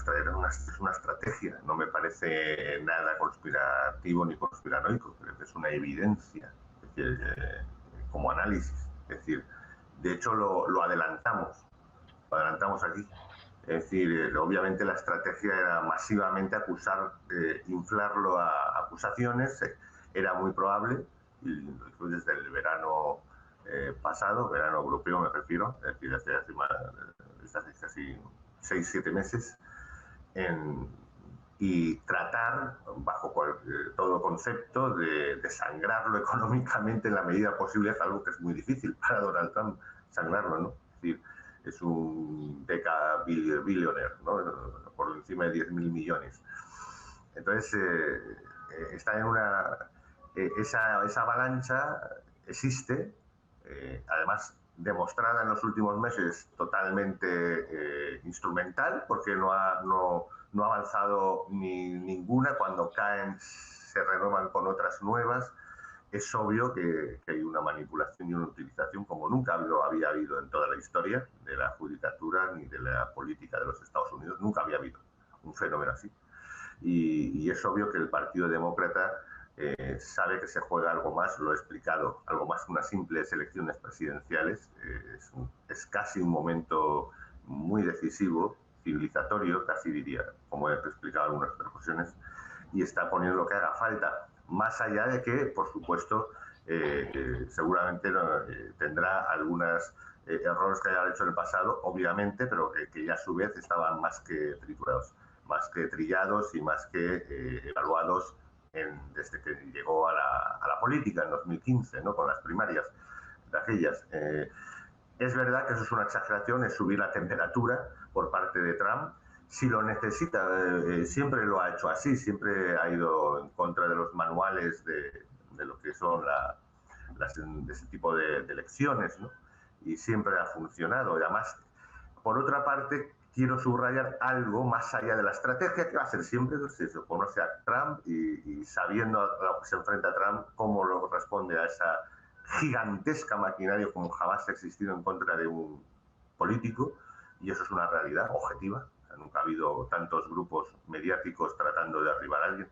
estrategia, no me parece nada conspirativo ni conspiranoico, creo que es una evidencia, es decir, como análisis. Es decir, de hecho lo adelantamos aquí. Es decir, obviamente la estrategia era masivamente acusar, inflarlo a acusaciones, era muy probable, y desde el verano pasado, verano europeo me refiero, es decir, desde hace casi 6-7 meses, y tratar, bajo todo concepto, de desangrarlo económicamente en la medida posible, es algo que es muy difícil para Donald Trump, sangrarlo, ¿no? Es decir, es un billionaire, ¿no? Por encima de 10.000 millones. Entonces, está en esa avalancha existe, además demostrada en los últimos meses totalmente instrumental, porque no ha avanzado ninguna. Cuando caen se renuevan con otras nuevas. Es obvio que hay una manipulación y una utilización como nunca había habido en toda la historia de la judicatura ni de la política de los Estados Unidos. Nunca había habido un fenómeno así. Y es obvio que el Partido Demócrata sabe que se juega algo más, lo he explicado, algo más que unas simples elecciones presidenciales. Es casi un momento muy decisivo, civilizatorio, casi diría, como he explicado en algunas ocasiones, y está poniendo lo que haga falta. Más allá de que, por supuesto, seguramente tendrá algunos errores que haya hecho en el pasado, obviamente, pero que ya a su vez estaban más que triturados, más que trillados y más que evaluados desde que llegó a la política en 2015, ¿no? Con las primarias de aquellas. Es verdad que eso es una exageración, es subir la temperatura por parte de Trump. Si lo necesita, siempre lo ha hecho así, siempre ha ido en contra de los manuales de lo que son de ese tipo de elecciones, ¿no? Y siempre ha funcionado. Y además, por otra parte, quiero subrayar algo más allá de la estrategia, que va a ser siempre, si se conoce a Trump y sabiendo a lo que se enfrenta a Trump, cómo lo responde a esa gigantesca maquinaria como jamás ha existido en contra de un político, y eso es una realidad objetiva. Nunca ha habido tantos grupos mediáticos tratando de derribar a alguien.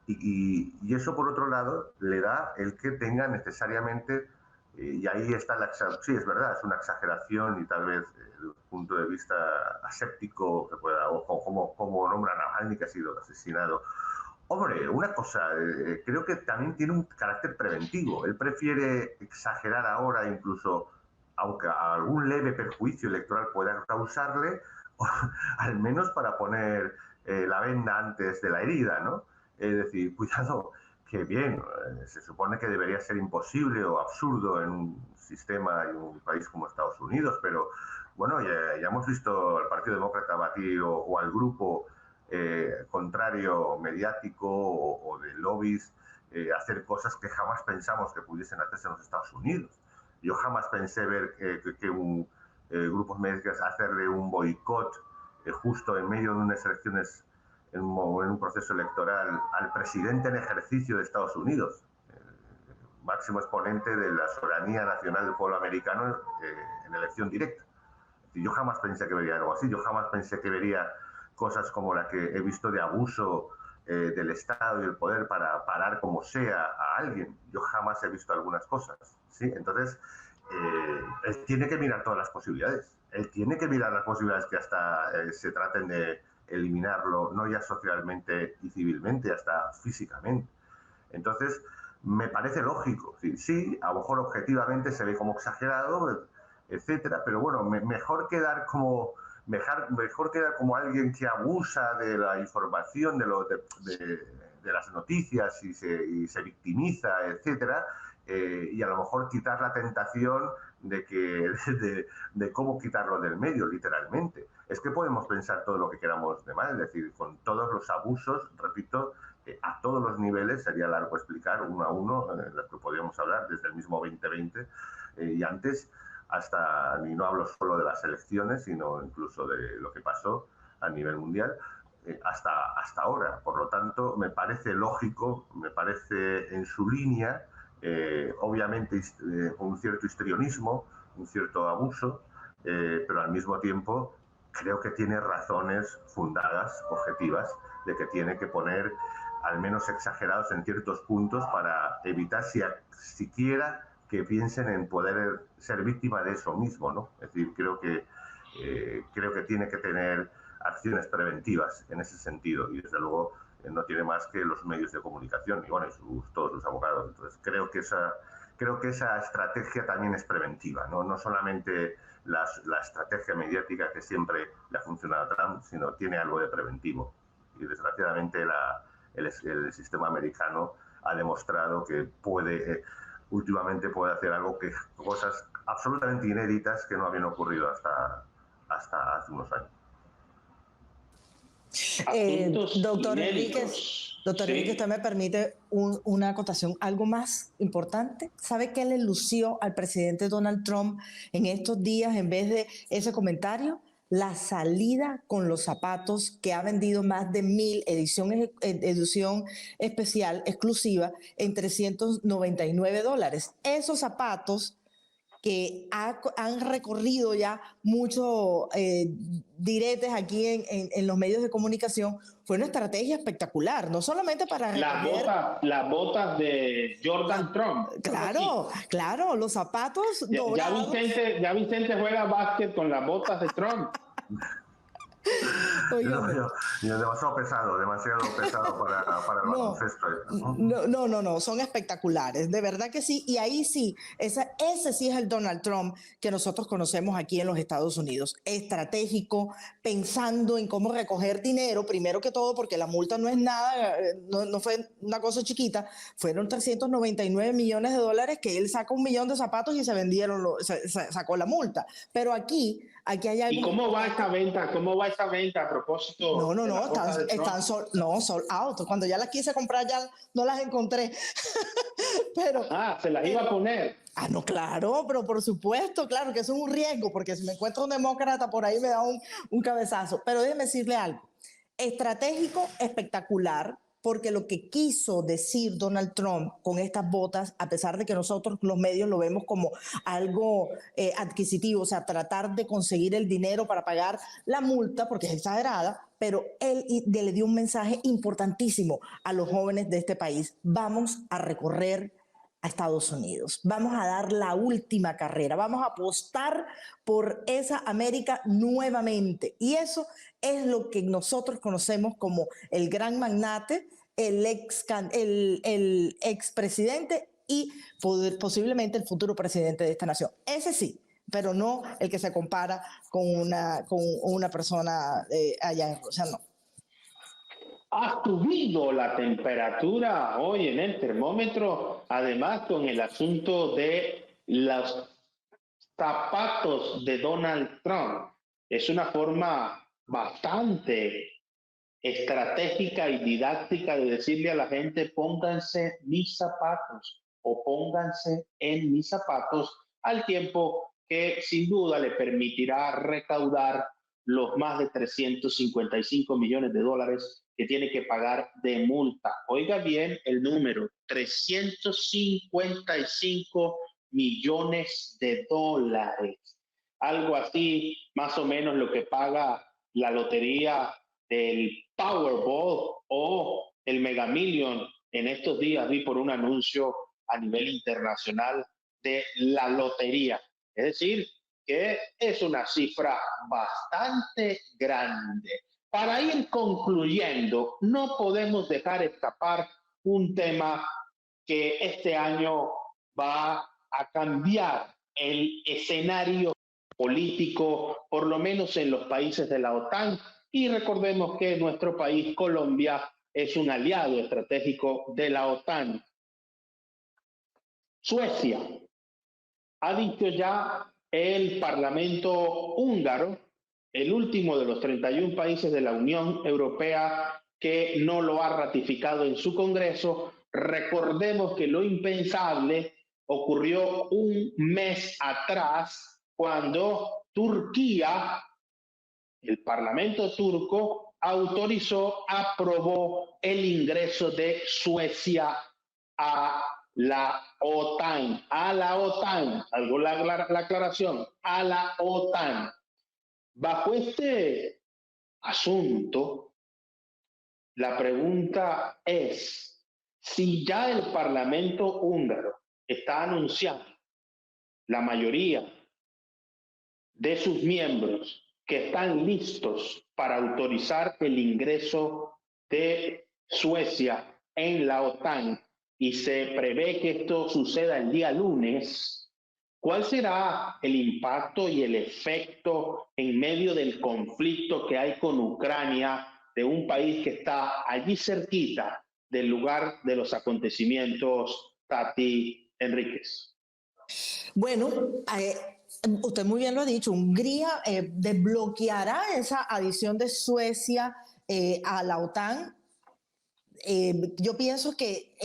Y eso, por otro lado, le da el que tenga necesariamente, y ahí está sí, es verdad, es una exageración y tal vez desde un punto de vista aséptico, que pueda, o como nombra a Navalny, que ha sido asesinado. Hombre, una cosa, creo que también tiene un carácter preventivo. Él prefiere exagerar ahora, incluso aunque algún leve perjuicio electoral pueda causarle, al menos para poner la venda antes de la herida, ¿no? Es decir, cuidado, que bien, se supone que debería ser imposible o absurdo en un sistema y un país como Estados Unidos, pero bueno, ya hemos visto al Partido Demócrata batir o al grupo contrario mediático o de lobbies hacer cosas que jamás pensamos que pudiesen hacerse en los Estados Unidos. Yo jamás pensé ver que grupos mediáticos hacerle un boicot justo en medio de unas elecciones, en un proceso electoral, al presidente en ejercicio de Estados Unidos, máximo exponente de la soberanía nacional del pueblo americano en elección directa. Yo jamás pensé que vería algo así, yo jamás pensé que vería cosas como la que he visto de abuso del Estado y el poder para parar como sea a alguien. Yo jamás he visto algunas cosas, ¿sí? Entonces, él tiene que mirar todas las posibilidades. Él tiene que mirar las posibilidades que hasta se traten de eliminarlo, no ya socialmente y civilmente, hasta físicamente. Entonces, me parece lógico. Sí, a lo mejor objetivamente se ve como exagerado, etcétera, pero bueno, mejor quedar como alguien que abusa de la información, de las noticias y se victimiza, etcétera, y a lo mejor quitar la tentación de cómo quitarlo del medio, literalmente. Es que podemos pensar todo lo que queramos de mal, es decir, con todos los abusos, repito, a todos los niveles, sería largo explicar uno a uno, lo que podríamos hablar desde el mismo 2020 y antes, hasta, y no hablo solo de las elecciones, sino incluso de lo que pasó a nivel mundial, hasta ahora. Por lo tanto, me parece lógico, me parece en su línea, obviamente un cierto histrionismo, un cierto abuso, pero al mismo tiempo creo que tiene razones fundadas, objetivas, de que tiene que poner al menos exagerados en ciertos puntos para evitar siquiera que piensen en poder ser víctima de eso mismo, ¿no? Es decir, creo que tiene que tener acciones preventivas en ese sentido y desde luego no tiene más que los medios de comunicación y bueno, todos sus abogados. Entonces creo que esa estrategia también es preventiva, no solamente la estrategia mediática que siempre le ha funcionado a Trump, sino tiene algo de preventivo. Y desgraciadamente el sistema americano ha demostrado que últimamente puede hacer cosas absolutamente inéditas que no habían ocurrido hasta hace unos años. Doctor Enríquez, Sí. ¿usted me permite una acotación? Algo más importante. ¿Sabe qué le lució al presidente Donald Trump en estos días en vez de ese comentario? La salida con los zapatos que ha vendido más de 1,000 edición especial exclusiva en $399. Esos zapatos que han recorrido ya muchos diretes aquí en los medios de comunicación, fue una estrategia espectacular, no solamente para recoger... Las botas de Jordan Trump. Claro, los zapatos dorados. Ya Vicente juega básquet con las botas de Trump. Demasiado pesado para el baloncesto. No, son espectaculares, de verdad que sí, y ahí sí, ese sí es el Donald Trump que nosotros conocemos aquí en los Estados Unidos, estratégico, pensando en cómo recoger dinero, primero que todo porque la multa no es nada, no fue una cosa chiquita, fueron $399 millones que él saca 1 millón de zapatos y se vendieron, sacó la multa, pero aquí hay algo... ¿Y cómo va esa venta? A propósito? Están sold out. Cuando ya las quise comprar ya no las encontré. Pero se las iba a poner. No, claro, pero por supuesto, claro que eso es un riesgo, porque si me encuentro un demócrata por ahí me da un cabezazo. Pero déjeme decirle algo. Estratégico, espectacular, porque lo que quiso decir Donald Trump con estas botas, a pesar de que nosotros los medios lo vemos como algo adquisitivo, o sea, tratar de conseguir el dinero para pagar la multa, porque es exagerada, pero él le dio un mensaje importantísimo a los jóvenes de este país. Vamos a recorrer a Estados Unidos, vamos a dar la última carrera, vamos a apostar por esa América nuevamente. Y eso es lo que nosotros conocemos como el gran magnate, el expresidente y posiblemente el futuro presidente de esta nación. Ese sí, pero no el que se compara con una persona allá en Rusia, no. Ha subido la temperatura hoy en el termómetro, además con el asunto de los zapatos de Donald Trump. Es una forma bastante estratégica y didáctica de decirle a la gente: pónganse mis zapatos o pónganse en mis zapatos, al tiempo que sin duda le permitirá recaudar los más de $355 millones que tiene que pagar de multa. Oiga bien el número, $355 millones. Algo así, más o menos lo que paga la lotería del Powerball o el Mega Million. En estos días vi por un anuncio a nivel internacional de la lotería. Es decir, que es una cifra bastante grande. Para ir concluyendo, no podemos dejar escapar un tema que este año va a cambiar el escenario político, por lo menos en los países de la OTAN. Y recordemos que nuestro país, Colombia, es un aliado estratégico de la OTAN. Suecia. Ha dicho ya el Parlamento húngaro, el último de los 31 países de la Unión Europea que no lo ha ratificado en su Congreso. Recordemos que lo impensable ocurrió un mes atrás cuando Turquía, el Parlamento turco, aprobó el ingreso de Suecia a la OTAN, algo la aclaración, a la OTAN. Bajo este asunto, la pregunta es, si ya el Parlamento húngaro está anunciando la mayoría de sus miembros que están listos para autorizar el ingreso de Suecia en la OTAN, y se prevé que esto suceda el día lunes, ¿cuál será el impacto y el efecto en medio del conflicto que hay con Ucrania, de un país que está allí cerquita del lugar de los acontecimientos, Tati Enríquez? Bueno, usted muy bien lo ha dicho, Hungría desbloqueará esa adición de Suecia a la OTAN. Yo pienso que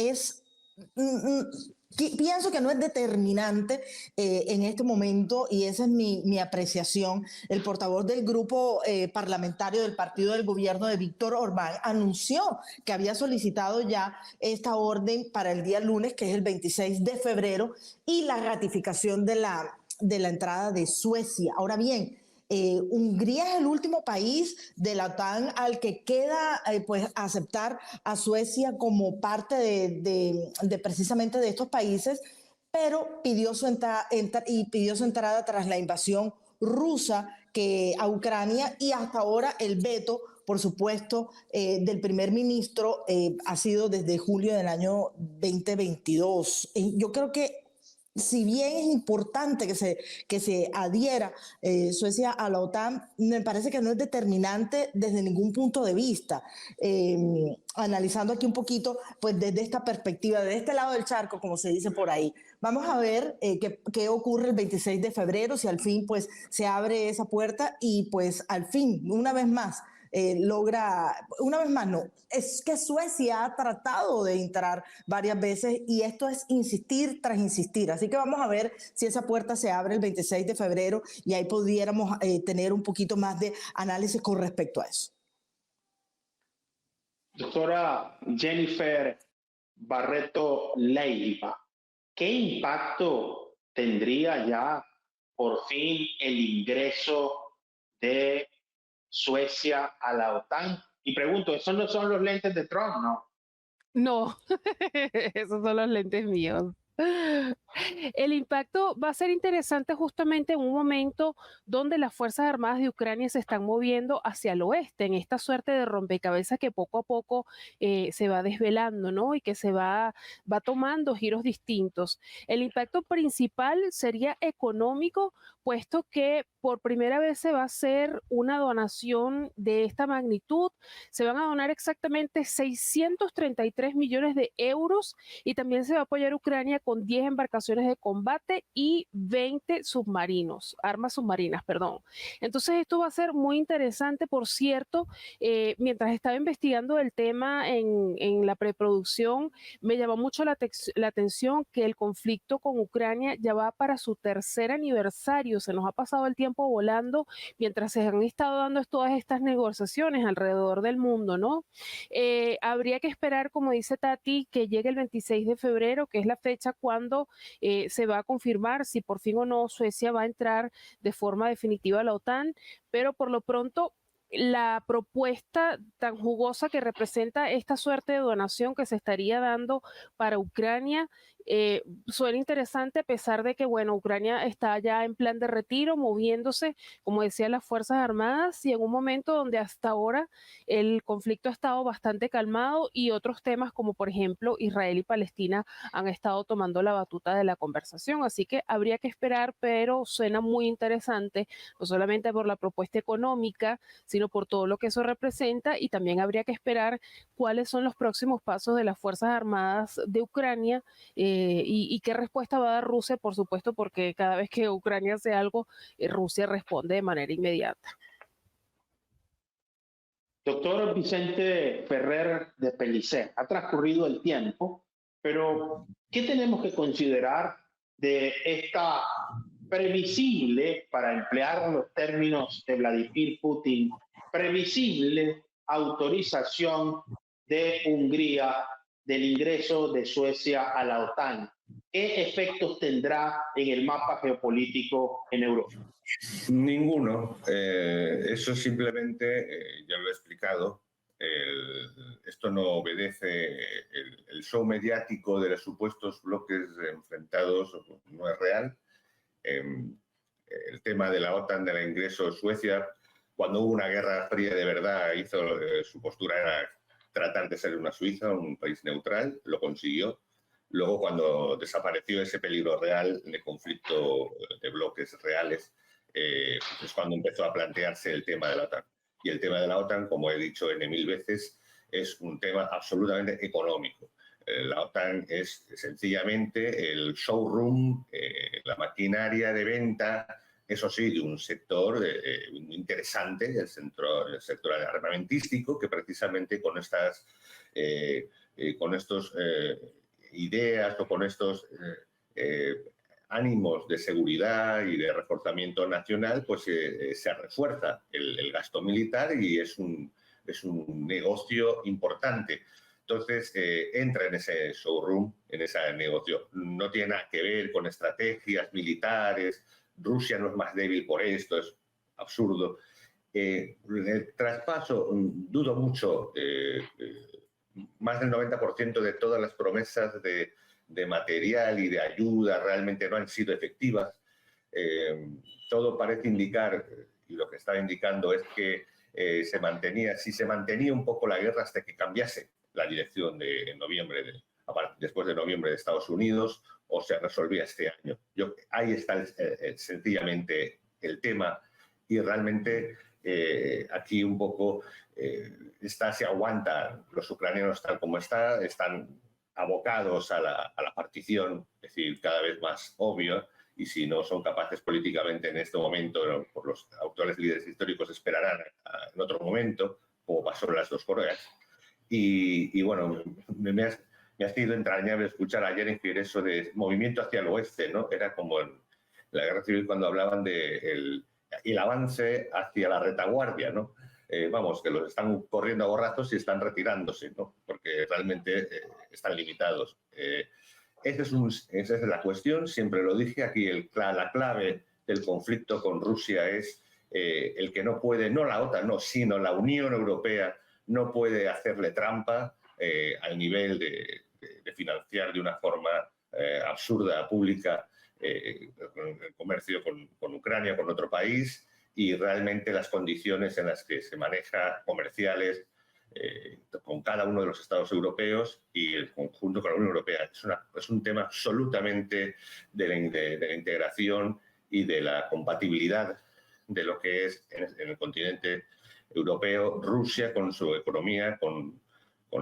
pienso que no es determinante en este momento, y esa es mi apreciación. El portavoz del grupo parlamentario del partido del gobierno de Víctor Orbán anunció que había solicitado ya esta orden para el día lunes, que es el 26 de febrero, y la ratificación de la entrada de Suecia. Ahora bien, Hungría es el último país de la OTAN al que queda pues aceptar a Suecia como parte de precisamente de estos países, pero pidió su entrada tras la invasión rusa a Ucrania, y hasta ahora el veto, por supuesto, del primer ministro ha sido desde julio del año 2022. Yo creo que, si bien es importante que se adhiera Suecia a la OTAN, me parece que no es determinante desde ningún punto de vista. Analizando aquí un poquito, pues desde esta perspectiva, de este lado del charco, como se dice por ahí, vamos a ver qué ocurre el 26 de febrero, si al fin pues se abre esa puerta y pues al fin, una vez más, es que Suecia ha tratado de entrar varias veces, y esto es insistir tras insistir. Así que vamos a ver si esa puerta se abre el 26 de febrero y ahí pudiéramos tener un poquito más de análisis con respecto a eso. Doctora Jennifer Barreto Leiva, ¿qué impacto tendría ya por fin el ingreso de Suecia a la OTAN? Y pregunto, ¿esos no son los lentes de Trump, no? No, esos son los lentes míos. El impacto va a ser interesante justamente en un momento donde las Fuerzas Armadas de Ucrania se están moviendo hacia el oeste, en esta suerte de rompecabezas que poco a poco se va desvelando, ¿no? Y que va tomando giros distintos. El impacto principal sería económico, puesto que por primera vez se va a hacer una donación de esta magnitud. Se van a donar exactamente 633 millones de euros, y también se va a apoyar a Ucrania con 10 embarcaciones de combate y 20 armas submarinas, perdón. Entonces esto va a ser muy interesante. Por cierto, mientras estaba investigando el tema en la preproducción, me llamó mucho la atención que el conflicto con Ucrania ya va para su tercer aniversario. Se nos ha pasado el tiempo volando mientras se han estado dando todas estas negociaciones alrededor del mundo, ¿no? Habría que esperar, como dice Tati, que llegue el 26 de febrero, que es la fecha cuando se va a confirmar si por fin o no Suecia va a entrar de forma definitiva a la OTAN, pero por lo pronto la propuesta tan jugosa que representa esta suerte de donación que se estaría dando para Ucrania suena interesante, a pesar de que, bueno, Ucrania está ya en plan de retiro, moviéndose, como decía, las Fuerzas Armadas, y en un momento donde hasta ahora el conflicto ha estado bastante calmado y otros temas como, por ejemplo, Israel y Palestina han estado tomando la batuta de la conversación. Así que habría que esperar, pero suena muy interesante, no solamente por la propuesta económica, sino por todo lo que eso representa, y también habría que esperar cuáles son los próximos pasos de las Fuerzas Armadas de Ucrania y qué respuesta va a dar Rusia, por supuesto, porque cada vez que Ucrania hace algo, Rusia responde de manera inmediata. Doctor Vicente Ferrer de Pellicer, ha transcurrido el tiempo, pero ¿qué tenemos que considerar de esta previsible, para emplear los términos de Vladimir Putin, previsible autorización de Hungría del ingreso de Suecia a la OTAN? ¿Qué efectos tendrá en el mapa geopolítico en Europa? Ninguno. Eso simplemente, ya lo he explicado, esto no obedece, el show mediático de los supuestos bloques enfrentados no es real. El tema de la OTAN, del ingreso de Suecia, cuando hubo una guerra fría de verdad, su postura era tratar de ser una Suiza, un país neutral, lo consiguió. Luego, cuando desapareció ese peligro real de conflicto de bloques reales, es cuando empezó a plantearse el tema de la OTAN. Y el tema de la OTAN, como he dicho N mil veces, es un tema absolutamente económico. La OTAN es sencillamente el showroom, la maquinaria de venta, eso sí, de un sector muy interesante, el sector armamentístico, que precisamente con estas ideas o con estos ánimos de seguridad y de reforzamiento nacional, pues se refuerza el gasto militar y es un negocio importante. Entonces, entra en ese showroom, en ese negocio. No tiene nada que ver con estrategias militares. Rusia no es más débil por esto, es absurdo. El traspaso, dudo mucho, más del 90% de todas las promesas de material y de ayuda realmente no han sido efectivas. Todo parece indicar, y lo que está indicando es que si se mantenía un poco la guerra hasta que cambiase la dirección de noviembre, después de noviembre de Estados Unidos, o se resolvía este año. Ahí está sencillamente el tema, y realmente aquí un poco se aguanta. Los ucranianos, tal como están abocados a la partición, es decir, cada vez más obvio, y si no son capaces políticamente en este momento, por los actuales líderes históricos esperarán en otro momento, como pasó en las dos Coreas. Y bueno, me ha sido entrañable escuchar ayer en eso de movimiento hacia el oeste, ¿no? Era como en la guerra civil cuando hablaban del el avance hacia la retaguardia, ¿no? Vamos, que los están corriendo a borrazos y están retirándose, ¿no? Porque realmente están limitados. Esa es la cuestión, siempre lo dije aquí, la clave del conflicto con Rusia es el que no puede, no la OTAN, no, sino la Unión Europea no puede hacerle trampa al nivel de financiar de una forma absurda, pública, el comercio con Ucrania, con otro país, y realmente las condiciones en las que se maneja comerciales con cada uno de los estados europeos y el conjunto con la Unión Europea. Es un tema absolutamente de la integración y de la compatibilidad de lo que es en el continente europeo, Rusia con su economía, con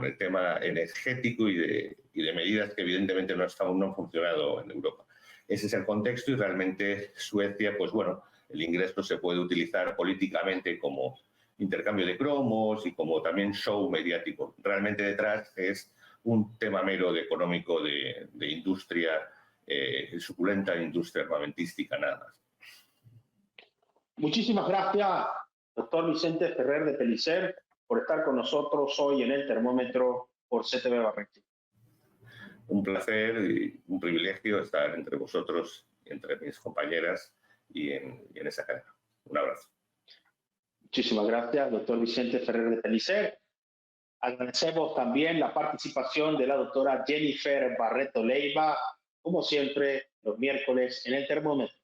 el tema energético y de medidas que evidentemente no han funcionado en Europa. Ese es el contexto, y realmente Suecia, pues bueno, el ingreso se puede utilizar políticamente como intercambio de cromos y como también show mediático. Realmente detrás es un tema mero económico de industria, suculenta industria armamentística, nada más. Muchísimas gracias, doctor Vicente Ferrer de Pellicer, por estar con nosotros hoy en el termómetro por CTV Barranquilla. Un placer y un privilegio estar entre vosotros, entre mis compañeras y en esa cadena. Un abrazo. Muchísimas gracias, doctor Vicente Ferrer de Pellicer. Agradecemos también la participación de la doctora Jennifer Barreto Leiva, como siempre, los miércoles en el termómetro.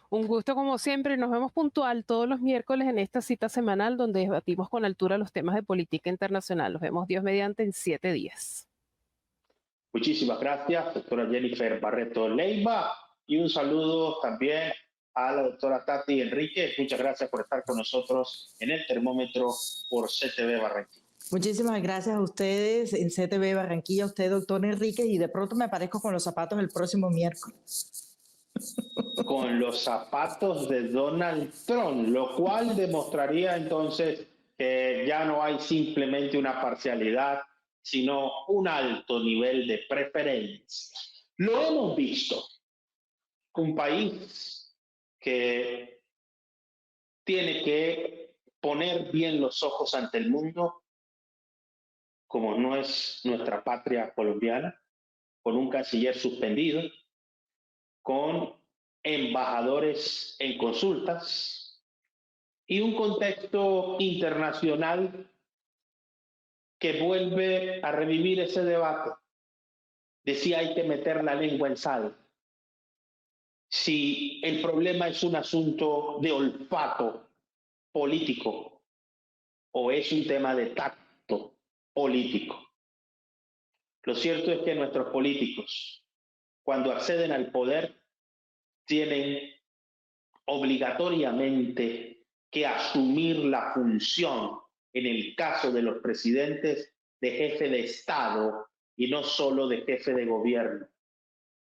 Un gusto como siempre. Nos vemos puntual todos los miércoles en esta cita semanal donde debatimos con altura los temas de política internacional. Nos vemos Dios mediante en 7 días. Muchísimas gracias, doctora Jennifer Barreto Leiva, y un saludo también a la doctora Tati Enríquez. Muchas gracias por estar con nosotros en el termómetro por CTV Barranquilla. Muchísimas gracias a ustedes en CTV Barranquilla, a usted, doctor Enríquez, y de pronto me aparezco con los zapatos el próximo miércoles. Con los zapatos de Donald Trump, lo cual demostraría entonces que ya no hay simplemente una parcialidad, sino un alto nivel de preferencia. Lo hemos visto. Un país que tiene que poner bien los ojos ante el mundo, como no es nuestra patria colombiana, con un canciller suspendido, con embajadores en consultas y un contexto internacional que vuelve a revivir ese debate de si hay que meter la lengua en sal, si el problema es un asunto de olfato político o es un tema de tacto político. Lo cierto es que nuestros políticos, cuando acceden al poder, tienen obligatoriamente que asumir la función, en el caso de los presidentes, de jefe de Estado y no solo de jefe de gobierno.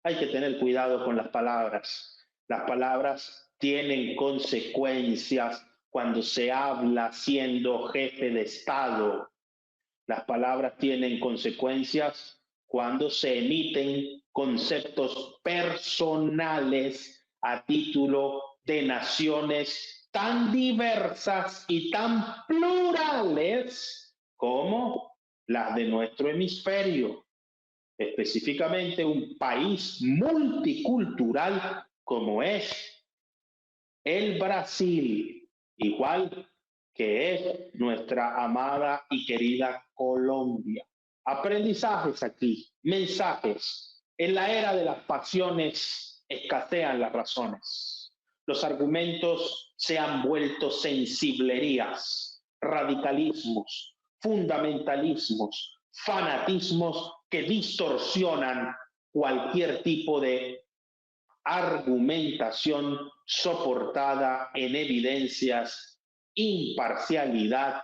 Hay que tener cuidado con las palabras. Las palabras tienen consecuencias cuando se habla siendo jefe de Estado. Las palabras tienen consecuencias cuando se emiten conceptos personales a título de naciones tan diversas y tan plurales como las de nuestro hemisferio, específicamente un país multicultural como es el Brasil, igual que es nuestra amada y querida Colombia. Aprendizajes aquí, mensajes. En la era de las pasiones escasean las razones. Los argumentos se han vuelto sensiblerías, radicalismos, fundamentalismos, fanatismos que distorsionan cualquier tipo de argumentación soportada en evidencias, imparcialidad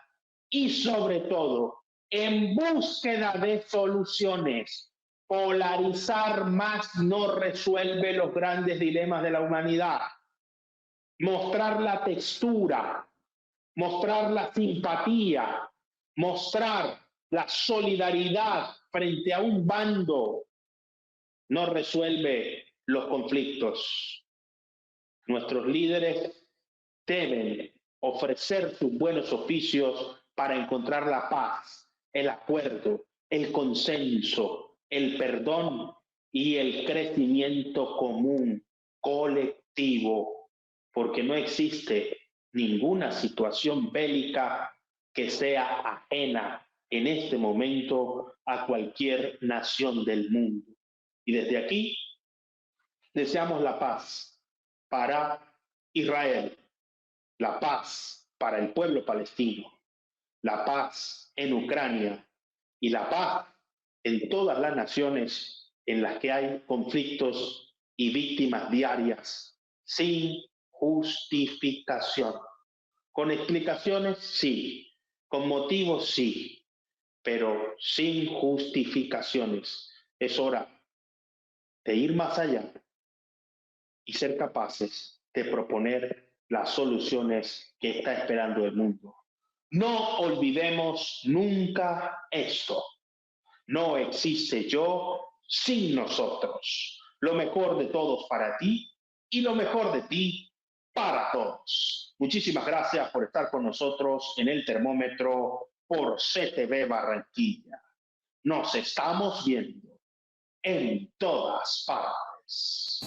y sobre todo en búsqueda de soluciones. Polarizar más no resuelve los grandes dilemas de la humanidad. Mostrar la textura, mostrar la simpatía, mostrar la solidaridad frente a un bando no resuelve los conflictos. Nuestros líderes deben ofrecer sus buenos oficios para encontrar la paz, el acuerdo, el consenso, el perdón y el crecimiento común, colectivo, porque no existe ninguna situación bélica que sea ajena en este momento a cualquier nación del mundo. Y desde aquí deseamos la paz para Israel, la paz para el pueblo palestino, la paz en Ucrania y la paz en todas las naciones en las que hay conflictos y víctimas diarias sin justificación. Con explicaciones, sí. Con motivos, sí. Pero sin justificaciones. Es hora de ir más allá y ser capaces de proponer las soluciones que está esperando el mundo. No olvidemos nunca esto. No existe yo sin nosotros. Lo mejor de todos para ti y lo mejor de ti para todos. Muchísimas gracias por estar con nosotros en el termómetro por CTV Barranquilla. Nos estamos viendo en todas partes.